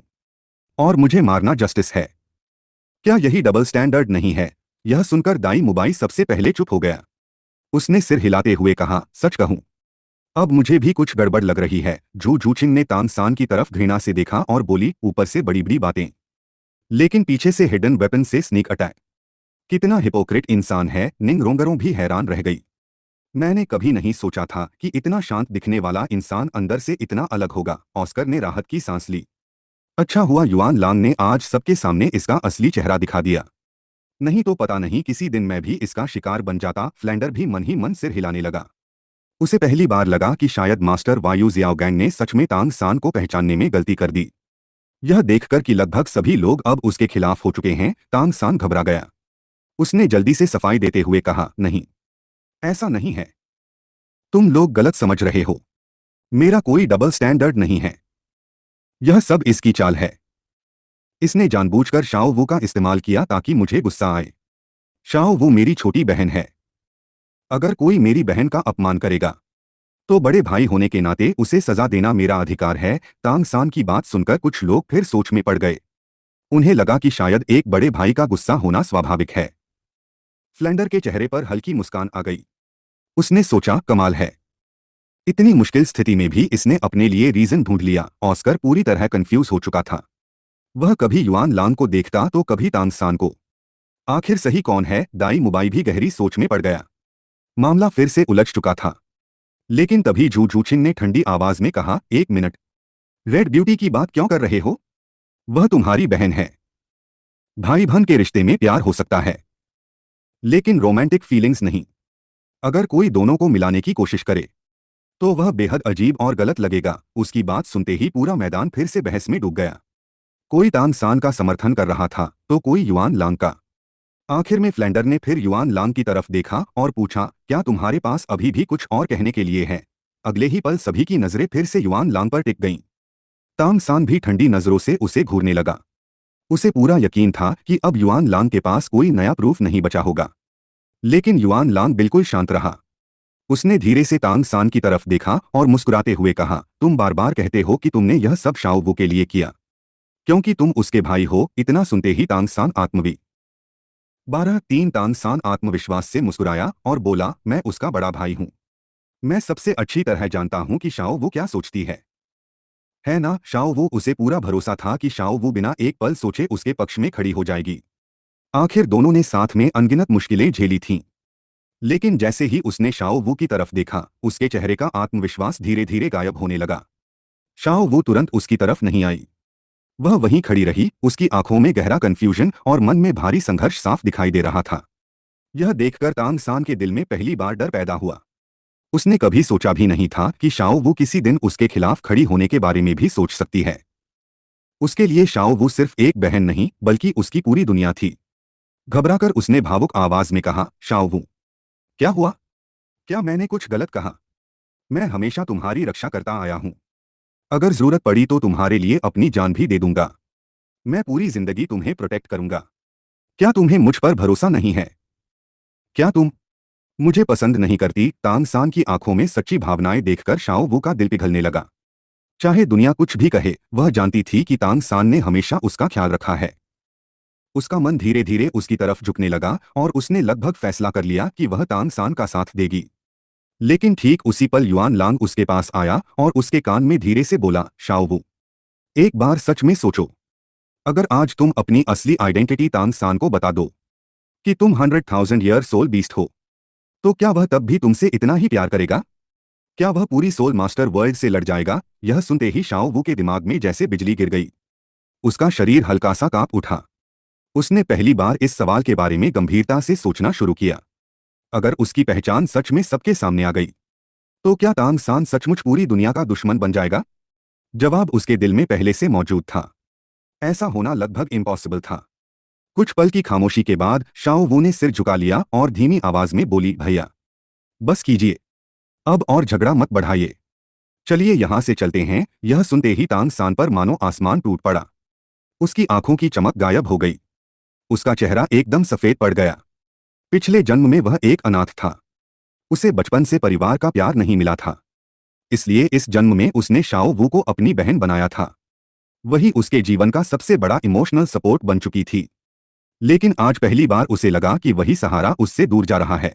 Speaker 1: और मुझे मारना जस्टिस है। क्या यही डबल स्टैंडर्ड नहीं है? यह सुनकर दाई मुबाई सबसे पहले चुप हो गया। उसने सिर हिलाते हुए कहा, सच कहूं, अब मुझे भी कुछ गड़बड़ लग रही है। झू झूचिंग ने तांग सान की तरफ घृणा से देखा और बोली, ऊपर से बड़ी बड़ी बातें, लेकिन पीछे से हिडन वेपन से स्नीक अटैक। कितना हिपोक्रेट इंसान है। निंग रोंगरों भी हैरान रह गई। मैंने कभी नहीं सोचा था कि इतना शांत दिखने वाला इंसान अंदर से इतना अलग होगा। ऑस्कर ने राहत की सांस ली। अच्छा हुआ युआन लांग ने आज सबके सामने इसका असली चेहरा दिखा दिया, नहीं तो पता नहीं किसी दिन मैं भी इसका शिकार बन जाता। फ्लेंडर भी मन ही मन सिर हिलाने लगा। उसे पहली बार लगा कि शायद मास्टर वायु जियाओगैंग ने सच में तांग सान को पहचानने में गलती कर दी। यह देखकर कि लगभग सभी लोग अब उसके खिलाफ हो चुके हैं, तांग सान घबरा गया। उसने जल्दी से सफाई देते हुए कहा, नहीं, ऐसा नहीं है। तुम लोग गलत समझ रहे हो। मेरा कोई डबल स्टैंडर्ड नहीं है। यह सब इसकी चाल है। इसने जानबूझकर शाओ वू का इस्तेमाल किया ताकि मुझे गुस्सा आए। शाओ वो मेरी छोटी बहन है। अगर कोई मेरी बहन का अपमान करेगा तो बड़े भाई होने के नाते उसे सजा देना मेरा अधिकार है। तांग सान की बात सुनकर कुछ लोग फिर सोच में पड़ गए। उन्हें लगा कि शायद एक बड़े भाई का गुस्सा होना स्वाभाविक है। फ्लेंडर के चेहरे पर हल्की मुस्कान आ गई। उसने सोचा, कमाल है, इतनी मुश्किल स्थिति में भी इसने अपने लिए रीजन ढूंढ लिया। ऑस्कर पूरी तरह कंफ्यूज हो चुका था। वह कभी युआन लांग को देखता तो कभी तांग सान को। आखिर सही कौन है? दाई मुबाई भी गहरी सोच में पड़ गया। मामला फिर से उलझ चुका था। लेकिन तभी जू जूचिन ने ठंडी आवाज में कहा, एक मिनट, रेड ब्यूटी की बात क्यों कर रहे हो? वह तुम्हारी बहन है। भाई बहन के रिश्ते में प्यार हो सकता है, लेकिन रोमांटिक फीलिंग्स नहीं। अगर कोई दोनों को मिलाने की कोशिश करे तो वह बेहद अजीब और गलत लगेगा। उसकी बात सुनते ही पूरा मैदान फिर से बहस में डूब गया। कोई तांग सान का समर्थन कर रहा था तो कोई युआन लांग का। आखिर में फ्लेंडर ने फिर युआन लांग की तरफ देखा और पूछा, क्या तुम्हारे पास अभी भी कुछ और कहने के लिए है? अगले ही पल सभी की नजरें फिर से युआन लांग पर टिक गईं। तांग सान भी ठंडी नजरों से उसे घूरने लगा। उसे पूरा यकीन था कि अब युआन लांग के पास कोई नया प्रूफ नहीं बचा होगा। लेकिन युआन लांग बिल्कुल शांत रहा। उसने धीरे से तांग सान की तरफ देखा और मुस्कुराते हुए कहा, तुम बार बार कहते हो कि तुमने यह सब शाओ वू के लिए किया क्योंकि तुम उसके भाई हो। इतना सुनते ही तांग सान आत्मवी 12-3 तांग सान आत्मविश्वास से मुस्कुराया और बोला, मैं उसका बड़ा भाई हूं। मैं सबसे अच्छी तरह जानता हूं कि शाओ वू क्या सोचती है ना? शाओ वू, उसे पूरा भरोसा था कि शाओ वू बिना एक पल सोचे उसके पक्ष में खड़ी हो जाएगी। आखिर दोनों ने साथ में अनगिनत मुश्किलें झेली थीं। लेकिन जैसे ही उसने शाओ वू की तरफ देखा, उसके चेहरे का आत्मविश्वास धीरे धीरे गायब होने लगा। शाओ वू तुरंत उसकी तरफ नहीं आई। वह वहीं खड़ी रही। उसकी आंखों में गहरा कंफ्यूजन और मन में भारी संघर्ष साफ दिखाई दे रहा था। यह देखकर तांग सान के दिल में पहली बार डर पैदा हुआ। उसने कभी सोचा भी नहीं था कि शाओ वू किसी दिन उसके खिलाफ खड़ी होने के बारे में भी सोच सकती है। उसके लिए शाओ वू सिर्फ एक बहन नहीं बल्कि उसकी पूरी दुनिया थी। घबराकर उसने भावुक आवाज में कहा, शाओ वू, क्या हुआ? क्या मैंने कुछ गलत कहा? मैं हमेशा तुम्हारी रक्षा करता आया हूं। अगर जरूरत पड़ी तो तुम्हारे लिए अपनी जान भी दे दूंगा। मैं पूरी जिंदगी तुम्हें प्रोटेक्ट करूंगा। क्या तुम्हें मुझ पर भरोसा नहीं है? क्या तुम मुझे पसंद नहीं करती? तांग सान की आंखों में सच्ची भावनाएं देखकर शाओ वू का दिल पिघलने लगा। चाहे दुनिया कुछ भी कहे, वह जानती थी कि तांग सान ने हमेशा उसका ख्याल रखा है। उसका मन धीरे धीरे उसकी तरफ झुकने लगा और उसने लगभग फैसला कर लिया कि वह तांग सान का साथ देगी। लेकिन ठीक उसी पल युआन लांग उसके पास आया और उसके कान में धीरे से बोला, शाओ वू, एक बार सच में सोचो। अगर आज तुम अपनी असली आइडेंटिटी तांग सान को बता दो कि तुम 100,000 ईयर सोल बीस्ट हो, तो क्या वह तब भी तुमसे इतना ही प्यार करेगा? क्या वह पूरी सोल मास्टर वर्ल्ड से लड़ जाएगा? यह सुनते ही शाओ वू के दिमाग में जैसे बिजली गिर गई। उसका शरीर हल्का सा कांप उठा। उसने पहली बार इस सवाल के बारे में गंभीरता से सोचना शुरू किया। अगर उसकी पहचान सच में सबके सामने आ गई तो क्या तांग सान सचमुच पूरी दुनिया का दुश्मन बन जाएगा? जवाब उसके दिल में पहले से मौजूद था। ऐसा होना लगभग इम्पॉसिबल था। कुछ पल की खामोशी के बाद शाओ वू ने सिर झुका लिया और धीमी आवाज में बोली, भैया, बस कीजिए। अब और झगड़ा मत बढ़ाइए। चलिए यहां से चलते हैं। यह सुनते ही तांग सान पर मानो आसमान टूट पड़ा। उसकी आंखों की चमक गायब हो गई। उसका चेहरा एकदम सफेद पड़ गया। पिछले जन्म में वह एक अनाथ था। उसे बचपन से परिवार का प्यार नहीं मिला था, इसलिए इस जन्म में उसने शाओ वू को अपनी बहन बनाया था। वही उसके जीवन का सबसे बड़ा इमोशनल सपोर्ट बन चुकी थी। लेकिन आज पहली बार उसे लगा कि वही सहारा उससे दूर जा रहा है।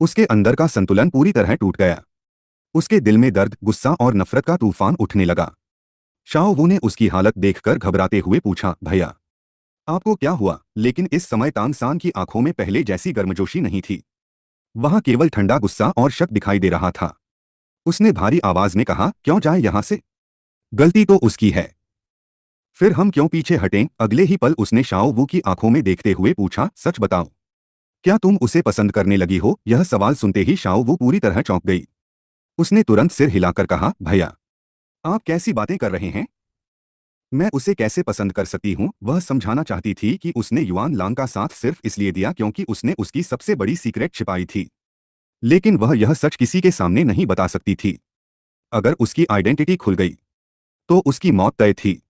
Speaker 1: उसके अंदर का संतुलन पूरी तरह टूट गया। उसके दिल में दर्द, गुस्सा और नफरत का तूफान उठने लगा। शाओ वू ने उसकी हालत देखकर घबराते हुए पूछा, भैया, आपको क्या हुआ? लेकिन इस समय तांग सान की आंखों में पहले जैसी गर्मजोशी नहीं थी। वहां केवल ठंडा गुस्सा और शक दिखाई दे रहा था। उसने भारी आवाज में कहा, क्यों जाए यहां से? गलती तो उसकी है, फिर हम क्यों पीछे हटें? अगले ही पल उसने शाओ वू की आंखों में देखते हुए पूछा, सच बताओ, क्या तुम उसे पसंद करने लगी हो? यह सवाल सुनते ही शाओ वू पूरी तरह चौंक गई। उसने तुरंत सिर हिलाकर कहा, भैया, आप कैसी बातें कर रहे हैं? मैं उसे कैसे पसंद कर सकती हूँ? वह समझाना चाहती थी कि उसने युआन लांग का साथ सिर्फ इसलिए दिया क्योंकि उसने उसकी सबसे बड़ी सीक्रेट छिपाई थी। लेकिन वह यह सच किसी के सामने नहीं बता सकती थी। अगर उसकी आइडेंटिटी खुल गई तो उसकी मौत तय थी।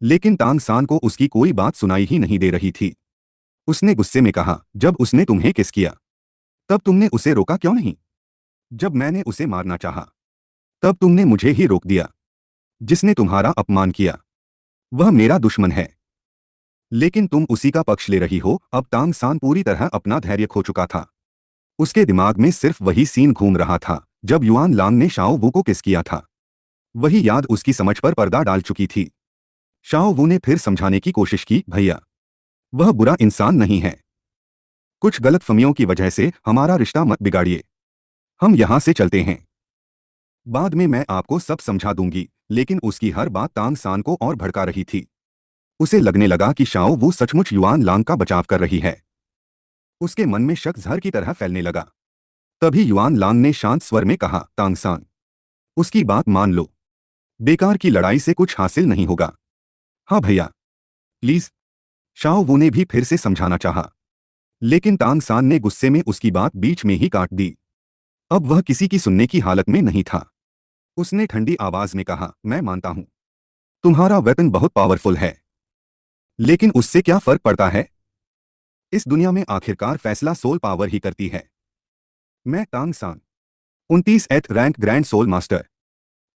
Speaker 1: लेकिन तांग सान को उसकी कोई बात सुनाई ही नहीं दे रही थी। उसने गुस्से में कहा, जब उसने तुम्हें किस किया तब तुमने उसे रोका क्यों नहीं? जब मैंने उसे मारना चाहा तब तुमने मुझे ही रोक दिया। जिसने तुम्हारा अपमान किया वह मेरा दुश्मन है। लेकिन तुम उसी का पक्ष ले रही हो। अब तांग सान पूरी तरह अपना धैर्य खो चुका था। उसके दिमाग में सिर्फ वही सीन घूम रहा था जब युआन लांग ने शाओ वू को किस किया था। वही याद उसकी समझ पर पर्दा डाल चुकी थी। शाओ वू ने फिर समझाने की कोशिश की, भैया वह बुरा इंसान नहीं है। कुछ गलतफहमियों की वजह से हमारा रिश्ता मत बिगाड़िए। हम यहां से चलते हैं। बाद में मैं आपको सब समझा दूंगी। लेकिन उसकी हर बात तांग सान को और भड़का रही थी। उसे लगने लगा कि शाओ वो सचमुच युआन लांग का बचाव कर रही है। उसके मन में शक जहर की तरह फैलने लगा। तभी युआन लांग ने शांत स्वर में कहा, तांग सान, उसकी बात मान लो। बेकार की लड़ाई से कुछ हासिल नहीं होगा। हाँ भैया, प्लीज। शाओ वू ने भी फिर से समझाना चाहा। लेकिन तांग सान ने गुस्से में उसकी बात बीच में ही काट दी। अब वह किसी की सुनने की हालत में नहीं था। उसने ठंडी आवाज में कहा, मैं मानता हूं तुम्हारा वेपन बहुत पावरफुल है, लेकिन उससे क्या फर्क पड़ता है? इस दुनिया में आखिरकार फैसला सोल पावर ही करती है। मैं Tang San, 29th rank grand soul master,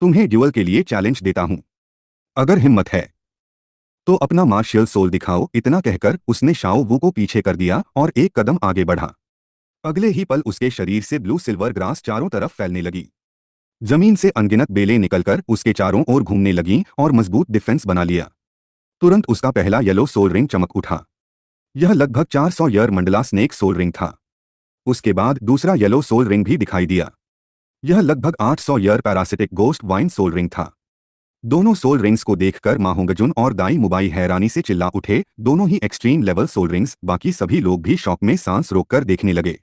Speaker 1: तुम्हें ड्यूअल के लिए चैलेंज देता हूं। अगर हिम्मत है तो अपना मार्शियल सोल दिखाओ। इतना कहकर उसने शाओ वू को पीछे कर दिया और एक कदम आगे बढ़ा। अगले ही पल उसके शरीर से ब्लू सिल्वर ग्रास चारों तरफ फैलने लगी। जमीन से अनगिनत बेलें निकलकर उसके चारों ओर घूमने लगीं और मजबूत डिफेंस बना लिया। तुरंत उसका पहला येलो सोल रिंग चमक उठा। यह लगभग 400 year mandala snake soul ring था। उसके बाद दूसरा येलो सोल रिंग भी दिखाई दिया। यह लगभग 800 year parasitic ghost vine soul ring था। दोनों सोल रिंग्स को देखकर मा होंगजुन और दाई मुबाई हैरानी से चिल्ला उठे। दोनों ही एक्सट्रीम लेवल सोल रिंग्स। बाकी सभी लोग भी शौक में सांस रोककर देखने लगे।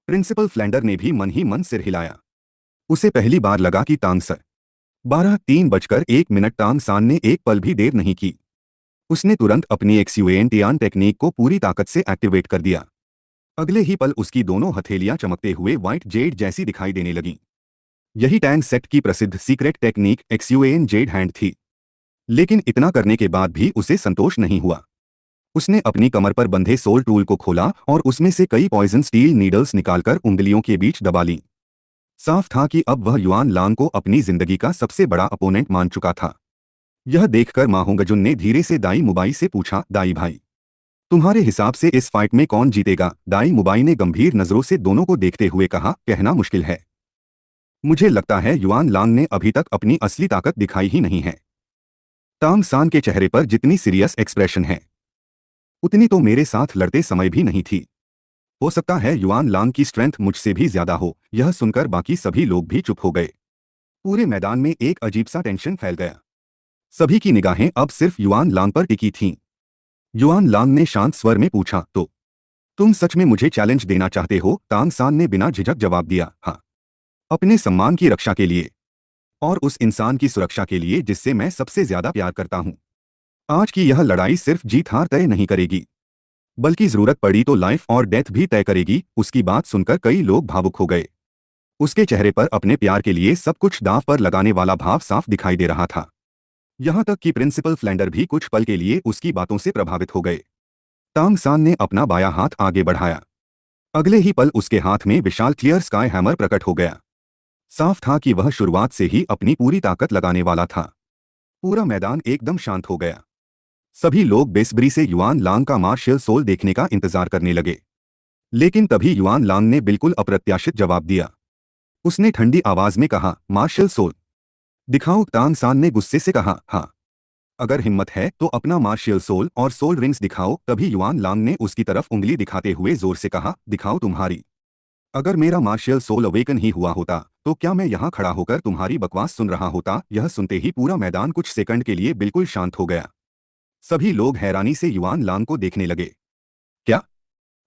Speaker 1: प्रिंसिपल फ्लैंडर ने भी मन ही मन सिर हिलाया। उसे पहली बार लगा कि तांग सर 3:03 तांग सान ने एक पल भी देर नहीं की। उसने तुरंत अपनी एक्सयूएनटियान टेक्निक को पूरी ताकत से एक्टिवेट कर दिया। अगले ही पल उसकी दोनों हथेलियां चमकते हुए व्हाइट जेड जैसी दिखाई देने लगीं। यही टैंग सेक्ट की प्रसिद्ध सीक्रेट टेक्निक एक्सयूएन जेड हैंड थी। लेकिन इतना करने के बाद भी उसे संतोष नहीं हुआ। उसने अपनी कमर पर बंधे सोल टूल को खोला और उसमें से कई पॉइजन स्टील नीडल्स निकालकर उंगलियों के बीच दबा लीं। साफ था कि अब वह युआन लांग को अपनी जिंदगी का सबसे बड़ा अपोनेंट मान चुका था। यह देखकर मा होंगजुन ने धीरे से दाई मुबाई से पूछा, दाई भाई, तुम्हारे हिसाब से इस फाइट में कौन जीतेगा? दाई मुबाई ने गंभीर नजरों से दोनों को देखते हुए कहा, कहना मुश्किल है। मुझे लगता है युआन लांग ने अभी तक अपनी असली ताकत दिखाई ही नहीं है। तांग सान के चेहरे पर जितनी सीरियस एक्सप्रेशन है उतनी तो मेरे साथ लड़ते समय भी नहीं थी। हो सकता है युआन लांग की स्ट्रेंथ मुझसे भी ज्यादा हो। यह सुनकर बाकी सभी लोग भी चुप हो गए। पूरे मैदान में एक अजीब सा टेंशन फैल गया। सभी की निगाहें अब सिर्फ युआन लांग पर टिकी थीं। युआन लांग ने शांत स्वर में पूछा, तो तुम सच में मुझे चैलेंज देना चाहते हो? तांग सान ने बिना झिझक जवाब दिया, हाँ। अपने सम्मान की रक्षा के लिए और उस इंसान की सुरक्षा के लिए जिससे मैं सबसे ज्यादा प्यार करता हूं। आज की यह लड़ाई सिर्फ जीत हार तय नहीं करेगी, बल्कि जरूरत पड़ी तो लाइफ और डेथ भी तय करेगी। उसकी बात सुनकर कई लोग भावुक हो गए। उसके चेहरे पर अपने प्यार के लिए सब कुछ दांव पर लगाने वाला भाव साफ दिखाई दे रहा था। यहां तक कि प्रिंसिपल फ्लैंडर भी कुछ पल के लिए उसकी बातों से प्रभावित हो गए। तांग सान ने अपना बायां हाथ आगे बढ़ाया। अगले ही पल उसके हाथ में विशाल क्लियर स्काई हैमर प्रकट हो गया। साफ था कि वह शुरुआत से ही अपनी पूरी ताकत लगाने वाला था। पूरा मैदान एकदम शांत हो गया। सभी लोग बेसब्री से युआन लांग का मार्शियल सोल देखने का इंतजार करने लगे। लेकिन तभी युआन लांग ने बिल्कुल अप्रत्याशित जवाब दिया। उसने ठंडी आवाज में कहा, मार्शियल सोल दिखाओ। तांग सान ने गुस्से से कहा, हाँ, अगर हिम्मत है तो अपना मार्शियल सोल और सोल रिंग्स दिखाओ। तभी युआन लांग ने उसकी तरफ उंगली दिखाते हुए जोर से कहा, दिखाओ तुम्हारी। अगर मेरा मार्शियल सोल अवेकन ही हुआ होता तो क्या मैं यहाँ खड़ा होकर तुम्हारी बकवास सुन रहा होता? यह सुनते ही पूरा मैदान कुछ सेकंड के लिए बिल्कुल शांत हो गया। सभी लोग हैरानी से युआन लांग को देखने लगे। क्या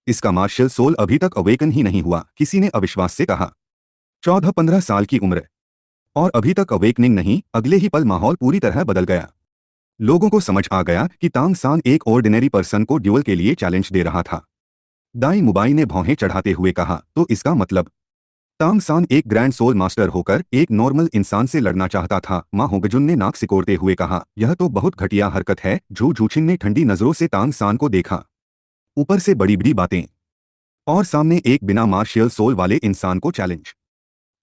Speaker 1: इसका मार्शियल सोल अभी तक अवेकन ही नहीं हुआ? किसी ने अविश्वास से कहा। 14-15 साल की उम्र और अभी तक अवेकनिंग नहीं। अगले ही पल माहौल पूरी तरह बदल गया। लोगों को समझ आ गया कि तांग सान एक ऑर्डिनरी पर्सन को ड्यूअल के लिए चैलेंज दे रहा था। दाई मुबाई ने भौहें चढ़ाते हुए कहा, तो इसका मतलब तांग सान एक ग्रैंड सोल मास्टर होकर एक नॉर्मल इंसान से लड़ना चाहता था। मा होंगजुन ने नाक सिकोड़ते हुए कहा, यह तो बहुत घटिया हरकत है। झू झूछिन ने ठंडी नजरों से तांग सान को देखा। ऊपर से बड़ी बड़ी बातें, और सामने एक बिना मार्शियल सोल वाले इंसान को चैलेंज।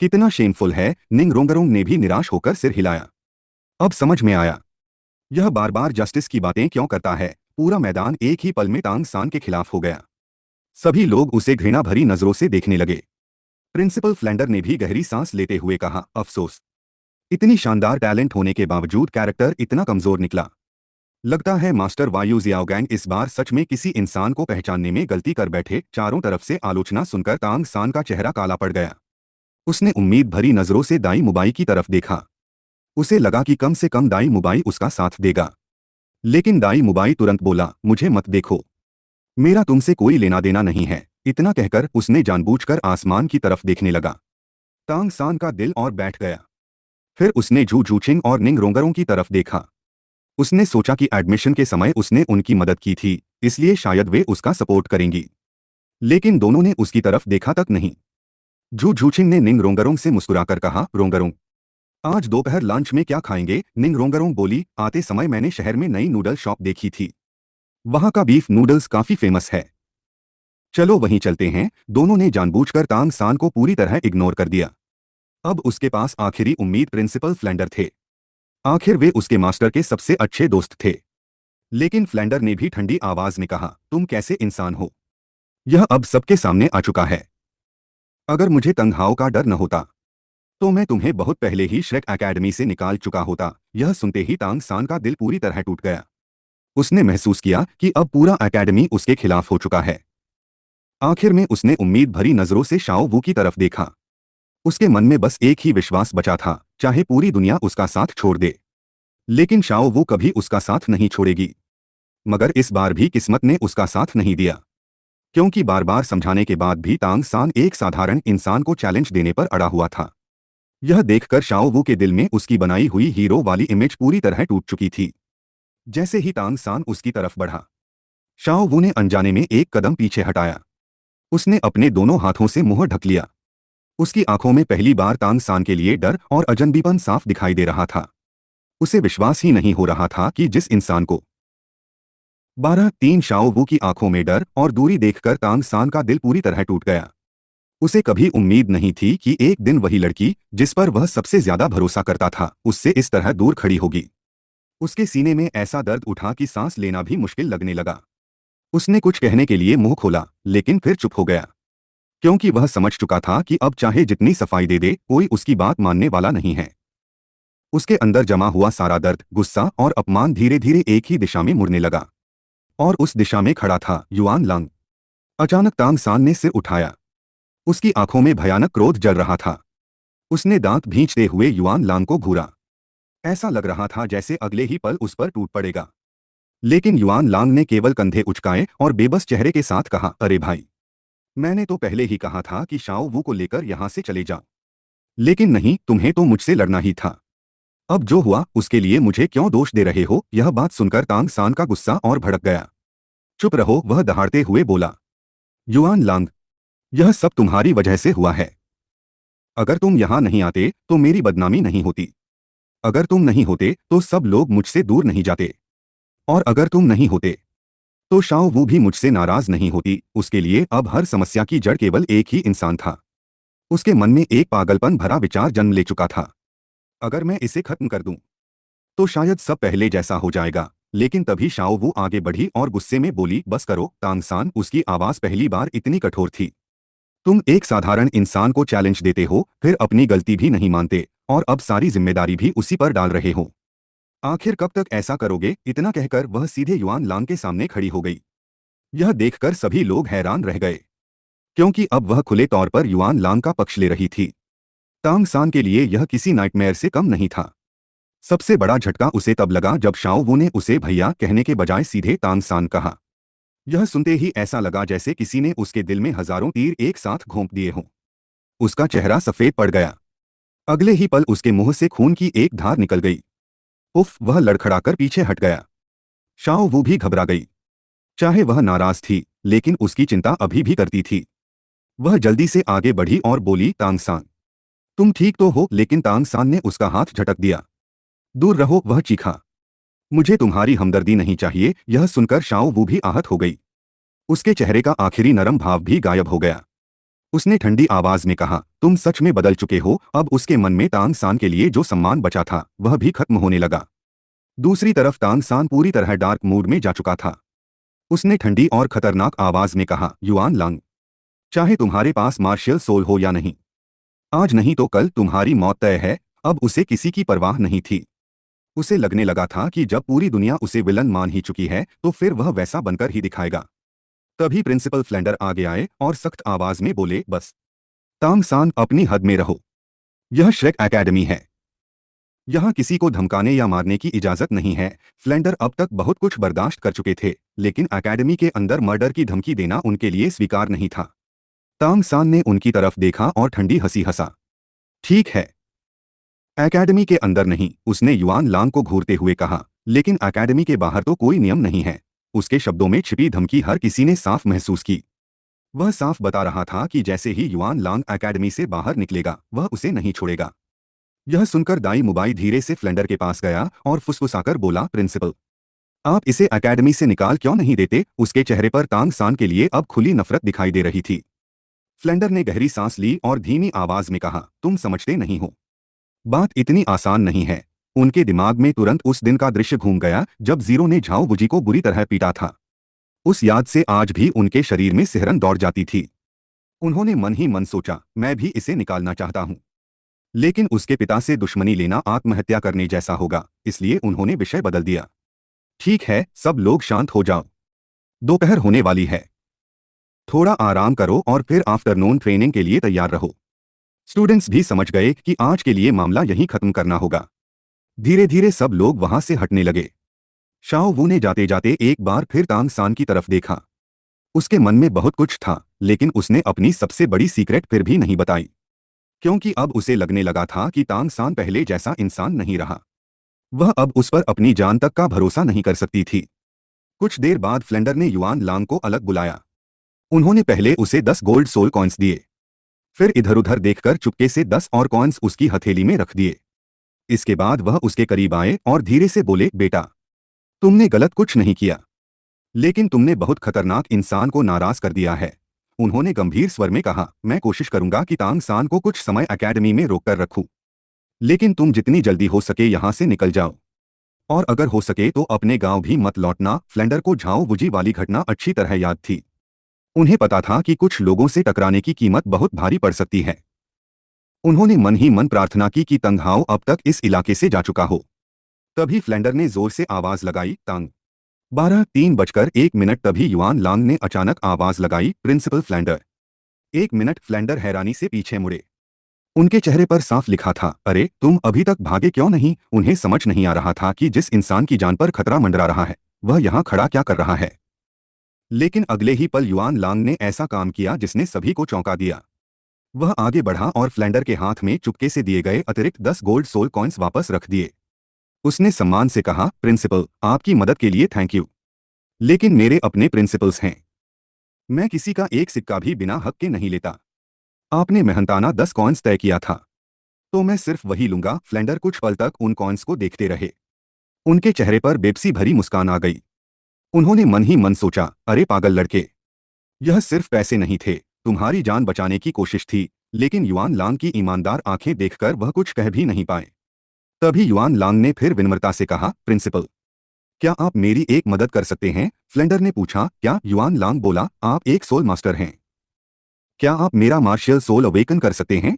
Speaker 1: कितना शेमफुल है। निंग रोंगरोंग ने भी निराश होकर सिर हिलाया। अब समझ में आया, यह बार बार जस्टिस की बातें क्यों करता है। पूरा मैदान एक ही पल में तांग सान के खिलाफ हो गया। सभी लोग उसे घृणा भरी नजरों से देखने लगे। प्रिंसिपल फ्लैंडर ने भी गहरी सांस लेते हुए कहा, अफसोस, इतनी शानदार टैलेंट होने के बावजूद कैरेक्टर इतना कमजोर निकला। लगता है मास्टर वायु जियाओगैंग इस बार सच में किसी इंसान को पहचानने में गलती कर बैठे। चारों तरफ से आलोचना सुनकर तांग सान का चेहरा काला पड़ गया। उसने उम्मीद भरी नजरों से दाई मुबाई की तरफ देखा। उसे लगा कि कम से कम दाई मुबाई उसका साथ देगा। लेकिन दाई मुबाई तुरंत बोला, मुझे मत देखो, मेरा तुमसे कोई लेना देना नहीं है। इतना कहकर उसने जानबूझकर आसमान की तरफ देखने लगा। तांग सान का दिल और बैठ गया। फिर उसने जू जूचिंग और निंग रोंगरों की तरफ देखा। उसने सोचा कि एडमिशन के समय उसने उनकी मदद की थी, इसलिए शायद वे उसका सपोर्ट करेंगी। लेकिन दोनों ने उसकी तरफ देखा तक नहीं। जू जूचिंग ने निंग रोंगरोंग से मुस्कुराकर कहा, रोंगरोंग, आज दोपहर लंच में क्या खाएंगे। निंग रोंगरोंग बोली, आते समय मैंने शहर में नई नूडल शॉप देखी थी, वहां का बीफ नूडल्स काफी फेमस है, चलो वहीं चलते हैं। दोनों ने जानबूझकर तांग सान को पूरी तरह इग्नोर कर दिया। अब उसके पास आखिरी उम्मीद प्रिंसिपल फ्लैंडर थे। आखिर वे उसके मास्टर के सबसे अच्छे दोस्त थे। लेकिन फ्लैंडर ने भी ठंडी आवाज में कहा, तुम कैसे इंसान हो, यह अब सबके सामने आ चुका है। अगर मुझे तंगहाओं का डर न होता तो मैं तुम्हें बहुत पहले ही श्रेक एकेडमी से निकाल चुका होता। यह सुनते ही तांग सान का दिल पूरी तरह टूट गया। उसने महसूस किया कि अब पूरा एकेडमी उसके खिलाफ हो चुका है। आखिर में उसने उम्मीद भरी नजरों से शाओ वू की तरफ देखा। उसके मन में बस एक ही विश्वास बचा था, चाहे पूरी दुनिया उसका साथ छोड़ दे, लेकिन शाओ वू कभी उसका साथ नहीं छोड़ेगी। मगर इस बार भी किस्मत ने उसका साथ नहीं दिया, क्योंकि बार बार समझाने के बाद भी तांग सान एक साधारण इंसान को चैलेंज देने पर अड़ा हुआ था। यह देखकर शाओ वू के दिल में उसकी बनाई हुई हीरो वाली इमेज पूरी तरह टूट चुकी थी। जैसे ही तांग सान उसकी तरफ बढ़ा, शाओ वू ने अनजाने में एक कदम पीछे हटाया। उसने अपने दोनों हाथों से मुंह ढक लिया। उसकी आंखों में पहली बार तांग सान के लिए डर और अजनबीपन साफ दिखाई दे रहा था। उसे विश्वास ही नहीं हो रहा था कि जिस इंसान को 12-3 शाओ वू की आंखों में डर और दूरी देखकर तांग सान का दिल पूरी तरह टूट गया। उसे कभी उम्मीद नहीं थी कि एक दिन वही लड़की जिस पर वह सबसे ज्यादा भरोसा करता था, उससे इस तरह दूर खड़ी होगी। उसके सीने में ऐसा दर्द उठा कि सांस लेना भी मुश्किल लगने लगा। उसने कुछ कहने के लिए मुंह खोला, लेकिन फिर चुप हो गया, क्योंकि वह समझ चुका था कि अब चाहे जितनी सफाई दे दे, कोई उसकी बात मानने वाला नहीं है। उसके अंदर जमा हुआ सारा दर्द, गुस्सा और अपमान धीरे धीरे एक ही दिशा में मुड़ने लगा। और उस दिशा में खड़ा था युआन लांग। अचानक तांग सान ने सिर उठाया। उसकी आंखों में भयानक क्रोध जल रहा था। उसने दांत भींचते हुए युआन लांग को घूरा। ऐसा लग रहा था जैसे अगले ही पल उस पर टूट पड़ेगा। लेकिन युआन लांग ने केवल कंधे उचकाए और बेबस चेहरे के साथ कहा, अरे भाई, मैंने तो पहले ही कहा था कि शाओ वू को लेकर यहां से चले जाओ। लेकिन नहीं, तुम्हें तो मुझसे लड़ना ही था। अब जो हुआ उसके लिए मुझे क्यों दोष दे रहे हो। यह बात सुनकर तांग सान का गुस्सा और भड़क गया। चुप रहो, वह दहाड़ते हुए बोला। युआन लांग, यह सब तुम्हारी वजह से हुआ है। अगर तुम यहां नहीं आते तो मेरी बदनामी नहीं होती। अगर तुम नहीं होते तो सब लोग मुझसे दूर नहीं जाते। और अगर तुम नहीं होते तो शाओ वू भी मुझसे नाराज नहीं होती। उसके लिए अब हर समस्या की जड़ केवल एक ही इंसान था। उसके मन में एक पागलपन भरा विचार जन्म ले चुका था, अगर मैं इसे खत्म कर दूं तो शायद सब पहले जैसा हो जाएगा। लेकिन तभी शाओ वू आगे बढ़ी और गुस्से में बोली, बस करो तांग सान। उसकी आवाज पहली बार इतनी कठोर थी। तुम एक साधारण इंसान को चैलेंज देते हो, फिर अपनी गलती भी नहीं मानते, और अब सारी जिम्मेदारी भी उसी पर डाल रहे हो। आखिर कब तक ऐसा करोगे। इतना कहकर वह सीधे युआन लांग के सामने खड़ी हो गई। यह देखकर सभी लोग हैरान रह गए, क्योंकि अब वह खुले तौर पर युआन लांग का पक्ष ले रही थी। तांग सान के लिए यह किसी नाइटमेयर से कम नहीं था। सबसे बड़ा झटका उसे तब लगा जब शाओ वू ने उसे भैया कहने के बजाय सीधे तांग सान कहा। यह सुनते ही ऐसा लगा जैसे किसी ने उसके दिल में हजारों तीर एक साथ घोंप दिए हों। उसका चेहरा सफेद पड़ गया। अगले ही पल उसके मुंह से खून की एक धार निकल गई। उफ, वह लड़खड़ाकर पीछे हट गया। शाओ वू भी घबरा गई। चाहे वह नाराज थी, लेकिन उसकी चिंता अभी भी करती थी। वह जल्दी से आगे बढ़ी और बोली, तांग सान, तुम ठीक तो हो। लेकिन तांग सान ने उसका हाथ झटक दिया। दूर रहो, वह चीखा। मुझे तुम्हारी हमदर्दी नहीं चाहिए। यह सुनकर शाओ वू भी आहत हो गई। उसके चेहरे का आखिरी नरम भाव भी गायब हो गया। उसने ठंडी आवाज में कहा, तुम सच में बदल चुके हो। अब उसके मन में तांग san के लिए जो सम्मान बचा था वह भी खत्म होने लगा। दूसरी तरफ तांग san पूरी तरह डार्क मूड में जा चुका था। उसने ठंडी और खतरनाक आवाज में कहा, युआन लांग, चाहे तुम्हारे पास मार्शियल सोल हो या नहीं, आज नहीं तो कल तुम्हारी मौत तय है। अब उसे किसी की परवाह नहीं थी। उसे लगने लगा था कि जब पूरी दुनिया उसे विलन मान ही चुकी है तो फिर वह वैसा बनकर ही दिखाएगा। तभी प्रिंसिपल फ्लेंडर आगे आए और सख्त आवाज में बोले, बस तांग san, अपनी हद में रहो। यह श्रेक एकेडमी है। यहाँ किसी को धमकाने या मारने की इजाजत नहीं है। फ्लेंडर अब तक बहुत कुछ बर्दाश्त कर चुके थे, लेकिन एकेडमी के अंदर मर्डर की धमकी देना उनके लिए स्वीकार नहीं था। तांग san ने उनकी तरफ देखा और ठंडी हंसी हंसा। ठीक है, एकेडमी के अंदर नहीं, उसने युआन लांग को घूरते हुए कहा, लेकिन एकेडमी के बाहर तो कोई नियम नहीं है। उसके शब्दों में छिपी धमकी हर किसी ने साफ महसूस की। वह साफ बता रहा था कि जैसे ही युआन लांग एकेडमी से बाहर निकलेगा वह उसे नहीं छोड़ेगा। यह सुनकर दाई मुबाई धीरे से फ्लेंडर के पास गया और फुसफुसाकर बोला, प्रिंसिपल, आप इसे एकेडमी से निकाल क्यों नहीं देते। उसके चेहरे पर तांग san के लिए अब खुली नफरत दिखाई दे रही थी। फ्लेंडर ने गहरी सांस ली और धीमी आवाज में कहा, तुम समझते नहीं हो, बात इतनी आसान नहीं है। उनके दिमाग में तुरंत उस दिन का दृश्य घूम गया जब जीरो ने झाओ वुजी को बुरी तरह पीटा था। उस याद से आज भी उनके शरीर में सिहरन दौड़ जाती थी। उन्होंने मन ही मन सोचा, मैं भी इसे निकालना चाहता हूं, लेकिन उसके पिता से दुश्मनी लेना आत्महत्या करने जैसा होगा, इसलिए उन्होंने विषय बदल दिया। ठीक है, सब लोग शांत हो जाओ, दोपहर होने वाली है, थोड़ा आराम करो और फिर आफ्टरनून ट्रेनिंग के लिए तैयार रहो। स्टूडेंट्स भी समझ गए कि आज के लिए मामला यहीं खत्म करना होगा। धीरे धीरे सब लोग वहां से हटने लगे। शाओ वू ने जाते जाते एक बार फिर तांग san की तरफ देखा। उसके मन में बहुत कुछ था, लेकिन उसने अपनी सबसे बड़ी सीक्रेट फिर भी नहीं बताई, क्योंकि अब उसे लगने लगा था कि तांग san पहले जैसा इंसान नहीं रहा। वह अब उस पर अपनी जान तक का भरोसा नहीं कर सकती थी। कुछ देर बाद फ्लेंडर ने युआन लांग को अलग बुलाया। उन्होंने पहले उसे 10 गोल्ड सोल कॉइन्स दिए, फिर इधर उधर देखकर चुपके से 10 और कॉइन्स उसकी हथेली में रख दिए। इसके बाद वह उसके करीब आए और धीरे से बोले, बेटा, तुमने गलत कुछ नहीं किया, लेकिन तुमने बहुत खतरनाक इंसान को नाराज कर दिया है। उन्होंने गंभीर स्वर में कहा, मैं कोशिश करूंगा कि तांग san को कुछ समय एकेडमी में रोक कर रखूं, लेकिन तुम जितनी जल्दी हो सके यहां से निकल जाओ, और अगर हो सके तो अपने गांव भी मत लौटना। फ्लेंडर को झाओ वुजी वाली घटना अच्छी तरह याद थी। उन्हें पता था कि कुछ लोगों से टकराने की कीमत बहुत भारी पड़ सकती है। उन्होंने मन ही मन प्रार्थना की कि तंगहाओ अब तक इस इलाके से जा चुका हो। तभी फ्लेंडर ने जोर से आवाज लगाई, तांग 12:03 तभी युआन लांग ने अचानक आवाज लगाई, प्रिंसिपल फ्लेंडर। 1 मिनट। फ्लेंडर हैरानी से पीछे मुड़े। उनके चेहरे पर साफ लिखा था, अरे तुम अभी तक भागे क्यों नहीं। उन्हें समझ नहीं आ रहा था कि जिस इंसान की जान पर खतरा मंडरा रहा है वह यहाँ खड़ा क्या कर रहा है। लेकिन अगले ही पल युआन लांग ने ऐसा काम किया जिसने सभी को चौंका दिया। वह आगे बढ़ा और फ्लेंडर के हाथ में चुपके से दिए गए अतिरिक्त 10 गोल्ड सोल कॉइन्स वापस रख दिए। उसने सम्मान से कहा, प्रिंसिपल, आपकी मदद के लिए थैंक यू, लेकिन मेरे अपने प्रिंसिपल्स हैं। मैं किसी का एक सिक्का भी बिना हक के नहीं लेता। आपने मेहनताना 10 कॉइन्स तय किया था, तो मैं सिर्फ वही लूंगा। फ्लेंडर कुछ पल तक उन कॉइन्स को देखते रहे। उनके चेहरे पर बेबसी भरी मुस्कान आ गई। उन्होंने मन ही मन सोचा, अरे पागल लड़के, यह सिर्फ पैसे नहीं थे, तुम्हारी जान बचाने की कोशिश थी। लेकिन युआन लांग की ईमानदार आंखें देखकर वह कुछ कह भी नहीं पाए। तभी युआन लांग ने फिर विनम्रता से कहा, प्रिंसिपल, क्या आप मेरी एक मदद कर सकते हैं। फ्लेंडर ने पूछा, क्या। युआन लांग बोला, आप एक सोल मास्टर हैं, क्या आप मेरा मार्शियल सोल अवेकन कर सकते हैं।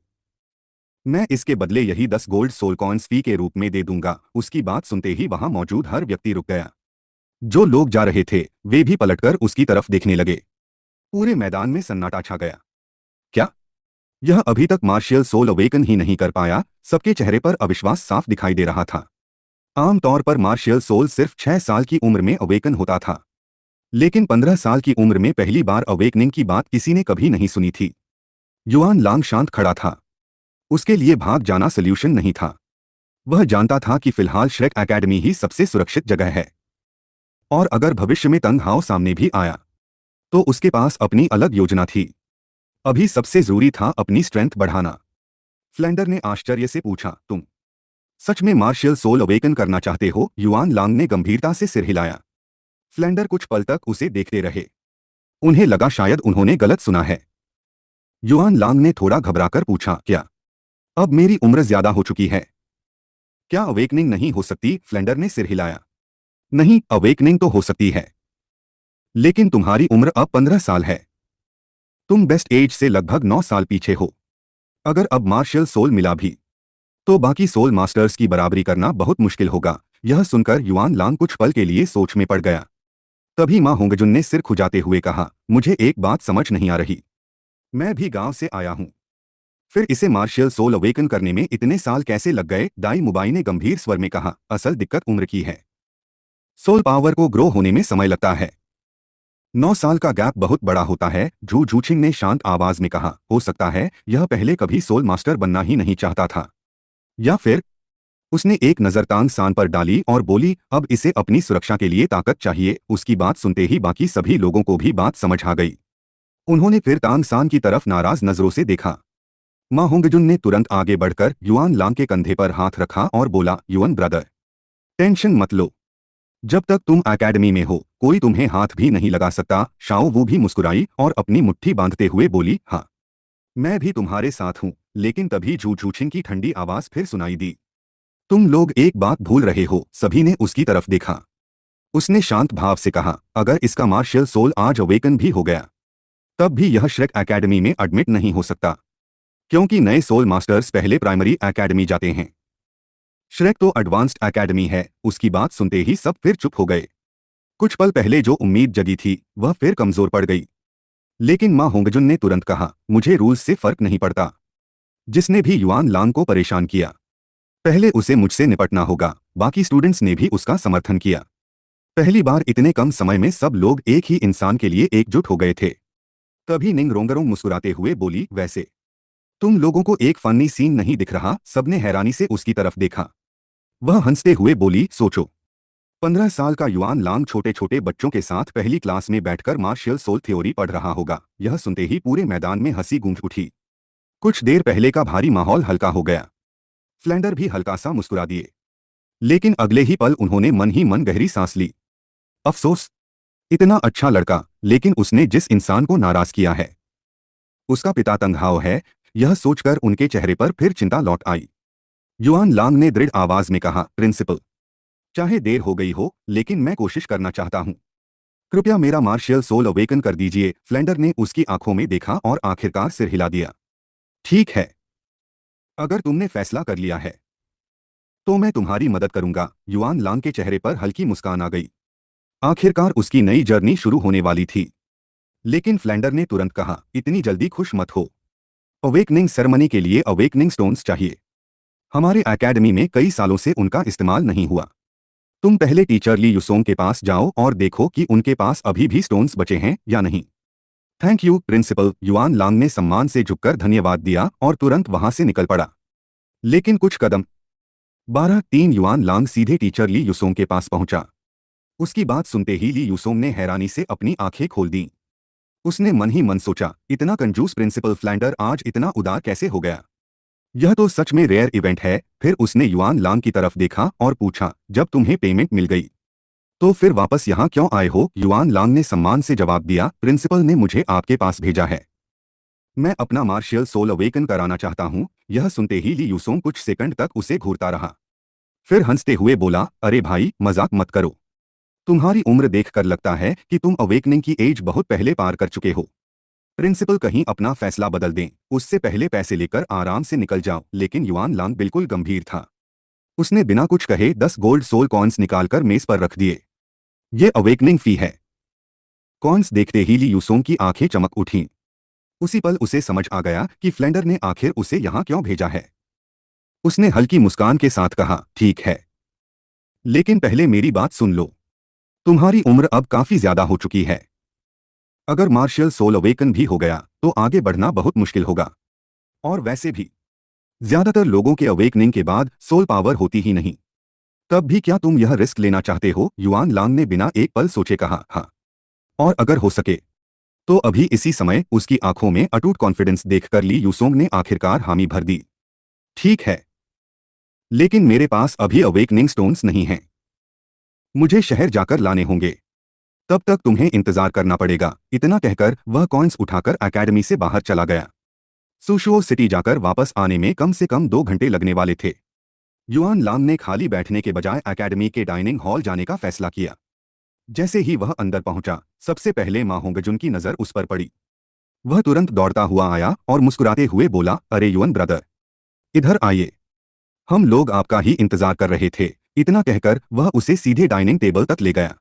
Speaker 1: मैं इसके बदले यही 10 गोल्ड सोल कॉइन्स फी के रूप में दे दूंगा। उसकी बात सुनते ही वहां मौजूद हर व्यक्ति रुक गया। जो लोग जा रहे थे वे भी पलटकर उसकी तरफ देखने लगे। पूरे मैदान में सन्नाटा छा गया। क्या, यह अभी तक मार्शियल सोल अवेकन ही नहीं कर पाया। सबके चेहरे पर अविश्वास साफ दिखाई दे रहा था। आमतौर पर मार्शियल सोल सिर्फ 6 साल की उम्र में अवेकन होता था, लेकिन 15 साल की उम्र में पहली बार अवेकनिंग की बात किसी ने कभी नहीं सुनी थी। युआन लांग शांत खड़ा था। उसके लिए भाग जाना सल्यूशन नहीं था। वह जानता था कि फिलहाल श्रेक एकेडमी ही सबसे सुरक्षित जगह है, और अगर भविष्य में तंग हाओ सामने भी आया तो उसके पास अपनी अलग योजना थी। अभी सबसे जरूरी था अपनी स्ट्रेंथ बढ़ाना। फ्लेंडर ने आश्चर्य से पूछा, तुम सच में मार्शियल सोल अवेकन करना चाहते हो। युआन लांग ने गंभीरता से सिर हिलाया। फ्लेंडर कुछ पल तक उसे देखते रहे। उन्हें लगा शायद उन्होंने गलत सुना है। युआन लांग ने थोड़ा घबराकर पूछा, क्या अब मेरी उम्र ज्यादा हो चुकी है? क्या अवेकनिंग नहीं हो सकती? फ्लेंडर ने सिर हिलाया। नहीं, अवेकनिंग तो हो सकती है, लेकिन तुम्हारी उम्र अब 15 साल है। तुम बेस्ट एज से लगभग 9 साल पीछे हो। अगर अब मार्शियल सोल मिला भी, तो बाकी सोल मास्टर्स की बराबरी करना बहुत मुश्किल होगा। यह सुनकर युआन लांग कुछ पल के लिए सोच में पड़ गया। तभी मां होंगजुन ने सिर खुजाते हुए कहा, मुझे एक बात समझ नहीं आ रही। मैं भी गांव से आया हूं, फिर इसे मार्शियल सोल अवेकन करने में इतने साल कैसे लग गए? दाई मुबाई ने गंभीर स्वर में कहा, असल दिक्कत उम्र की है। सोल पावर को ग्रो होने में समय लगता है। 9 साल का गैप बहुत बड़ा होता है। झू झूछिंग ने शांत आवाज में कहा, हो सकता है यह पहले कभी सोल मास्टर बनना ही नहीं चाहता था, या फिर। उसने एक नजर तांग सान पर डाली और बोली, अब इसे अपनी सुरक्षा के लिए ताकत चाहिए। उसकी बात सुनते ही बाकी सभी लोगों को भी बात समझ आ गई। उन्होंने फिर तांग सान की तरफ नाराज नजरों से देखा। मां होंगजुन ने तुरंत आगे बढ़कर युआन लांग के कंधे पर हाथ रखा और बोला, युआन ब्रदर, टेंशन मत लो। जब तक तुम एकेडमी में हो, कोई तुम्हें हाथ भी नहीं लगा सकता। शाओ वो भी मुस्कुराई और अपनी मुट्ठी बांधते हुए बोली, हाँ, मैं भी तुम्हारे साथ हूँ। लेकिन तभी झू झूछिंग की ठंडी आवाज फिर सुनाई दी, तुम लोग एक बात भूल रहे हो। सभी ने उसकी तरफ देखा। उसने शांत भाव से कहा, अगर इसका मार्शियल सोल आज अवेकन भी हो गया, तब भी यह श्रेक एकेडमी में एडमिट नहीं हो सकता, क्योंकि नए सोल मास्टर्स पहले प्राइमरी एकेडमी जाते हैं। श्रेक तो एडवांस्ड एकेडमी है। उसकी बात सुनते ही सब फिर चुप हो गए। कुछ पल पहले जो उम्मीद जगी थी, वह फिर कमजोर पड़ गई। लेकिन मां होंगजुन ने तुरंत कहा, मुझे रूल्स से फर्क नहीं पड़ता। जिसने भी युआन लांग को परेशान किया, पहले उसे मुझसे निपटना होगा। बाकी स्टूडेंट्स ने भी उसका समर्थन किया। पहली बार इतने कम समय में सब लोग एक ही इंसान के लिए एकजुट हो गए थे। तभी निंग रोंगरोंग मुस्कुराते हुए बोली, वैसे तुम लोगों को एक फनी सीन नहीं दिख रहा? सबने हैरानी से उसकी तरफ देखा। वह हंसते हुए बोली, सोचो, 15 साल का युआन लांग छोटे छोटे बच्चों के साथ पहली क्लास में बैठकर मार्शियल सोल थ्योरी पढ़ रहा होगा। यह सुनते ही पूरे मैदान में हंसी गूंज उठी। कुछ देर पहले का भारी माहौल हल्का हो गया। फ्लेंडर भी हल्का सा मुस्कुरा दिए, लेकिन अगले ही पल उन्होंने मन ही मन गहरी सांस ली। अफसोस, इतना अच्छा लड़का, लेकिन उसने जिस इंसान को नाराज किया है, उसका पिता तंगहाव है। यह सोचकर उनके चेहरे पर फिर चिंता लौट आई। युआन लांग ने दृढ़ आवाज में कहा, प्रिंसिपल, चाहे देर हो गई हो, लेकिन मैं कोशिश करना चाहता हूं। कृपया मेरा मार्शियल सोल अवेकन कर दीजिए। फ्लेंडर ने उसकी आंखों में देखा और आखिरकार सिर हिला दिया। ठीक है, अगर तुमने फैसला कर लिया है, तो मैं तुम्हारी मदद करूंगा। युआन लांग के चेहरे पर हल्की मुस्कान आ गई। आखिरकार उसकी नई जर्नी शुरू होने वाली थी। लेकिन फ्लेंडर ने तुरंत कहा, इतनी जल्दी खुश मत हो। अवेकनिंग सेरेमनी के लिए अवेकनिंग स्टोन्स चाहिए। हमारे एकेडमी में कई सालों से उनका इस्तेमाल नहीं हुआ। तुम पहले टीचर ली युसोंग के पास जाओ और देखो कि उनके पास अभी भी स्टोन्स बचे हैं या नहीं। Thank you principal. Yuan Long ने सम्मान से झुककर धन्यवाद दिया और तुरंत वहां से निकल पड़ा। लेकिन कुछ कदम 12:03 युआन लांग सीधे टीचर ली युसोंग के पास पहुंचा। उसकी बात सुनते ही ली युसोंग ने हैरानी से अपनी आंखें खोल दी। उसने मन ही मन सोचा, इतना कंजूस प्रिंसिपल फ्लैंडर आज इतना उदार कैसे हो गया? यह तो सच में रेयर इवेंट है। फिर उसने युआन लांग की तरफ देखा और पूछा, जब तुम्हें पेमेंट मिल गई, तो फिर वापस यहाँ क्यों आए हो? युआन लांग ने सम्मान से जवाब दिया, प्रिंसिपल ने मुझे आपके पास भेजा है। मैं अपना मार्शियल सोल अवेकन कराना चाहता हूँ। यह सुनते ही ली युसोंग कुछ सेकंड तक उसे घूरता रहा। फिर हंसते हुए बोला, अरे भाई, मजाक मत करो। तुम्हारी उम्र देखकर लगता है कि तुम अवेकनिंग की एज बहुत पहले पार कर चुके हो। प्रिंसिपल कहीं अपना फैसला बदल दें, उससे पहले पैसे लेकर आराम से निकल जाओ। लेकिन युआन लांग बिल्कुल गंभीर था। उसने बिना कुछ कहे 10 गोल्ड सोल कॉइन्स निकालकर मेज पर रख दिए। ये अवेकनिंग फी है। कॉइन्स देखते ही ली युसोंग की आंखें चमक उठीं। उसी पल उसे समझ आ गया कि फ्लेंडर ने आखिर उसे यहाँ क्यों भेजा है। उसने हल्की मुस्कान के साथ कहा, ठीक है, लेकिन पहले मेरी बात सुन लो। तुम्हारी उम्र अब काफी ज्यादा हो चुकी है। अगर मार्शियल सोल अवेकन भी हो गया, तो आगे बढ़ना बहुत मुश्किल होगा। और वैसे भी ज्यादातर लोगों के अवेकनिंग के बाद सोल पावर होती ही नहीं। तब भी क्या तुम यह रिस्क लेना चाहते हो? युआन लांग ने बिना एक पल सोचे कहा, हाँ। और अगर हो सके, तो अभी इसी समय। उसकी आंखों में अटूट कॉन्फिडेंस देखकर ली युसोंग ने आखिरकार हामी भर दी। ठीक है, लेकिन मेरे पास अभी अवेकनिंग स्टोन्स नहीं हैं। मुझे शहर जाकर लाने होंगे। तब तक तुम्हें इंतजार करना पड़ेगा। इतना कहकर वह कॉइन्स उठाकर एकेडमी से बाहर चला गया। सुशुओ सिटी जाकर वापस आने में कम से कम 2 घंटे लगने वाले थे। युआन लांग ने खाली बैठने के बजाय एकेडमी के डाइनिंग हॉल जाने का फैसला किया। जैसे ही वह अंदर पहुंचा, सबसे पहले मा होंगजुन की नजर उस पर पड़ी। वह तुरंत दौड़ता हुआ आया और मुस्कुराते हुए बोला, अरे युआन ब्रदर, इधर आइए। हम लोग आपका ही इंतजार कर रहे थे। इतना कहकर वह उसे सीधे डाइनिंग टेबल तक ले गया।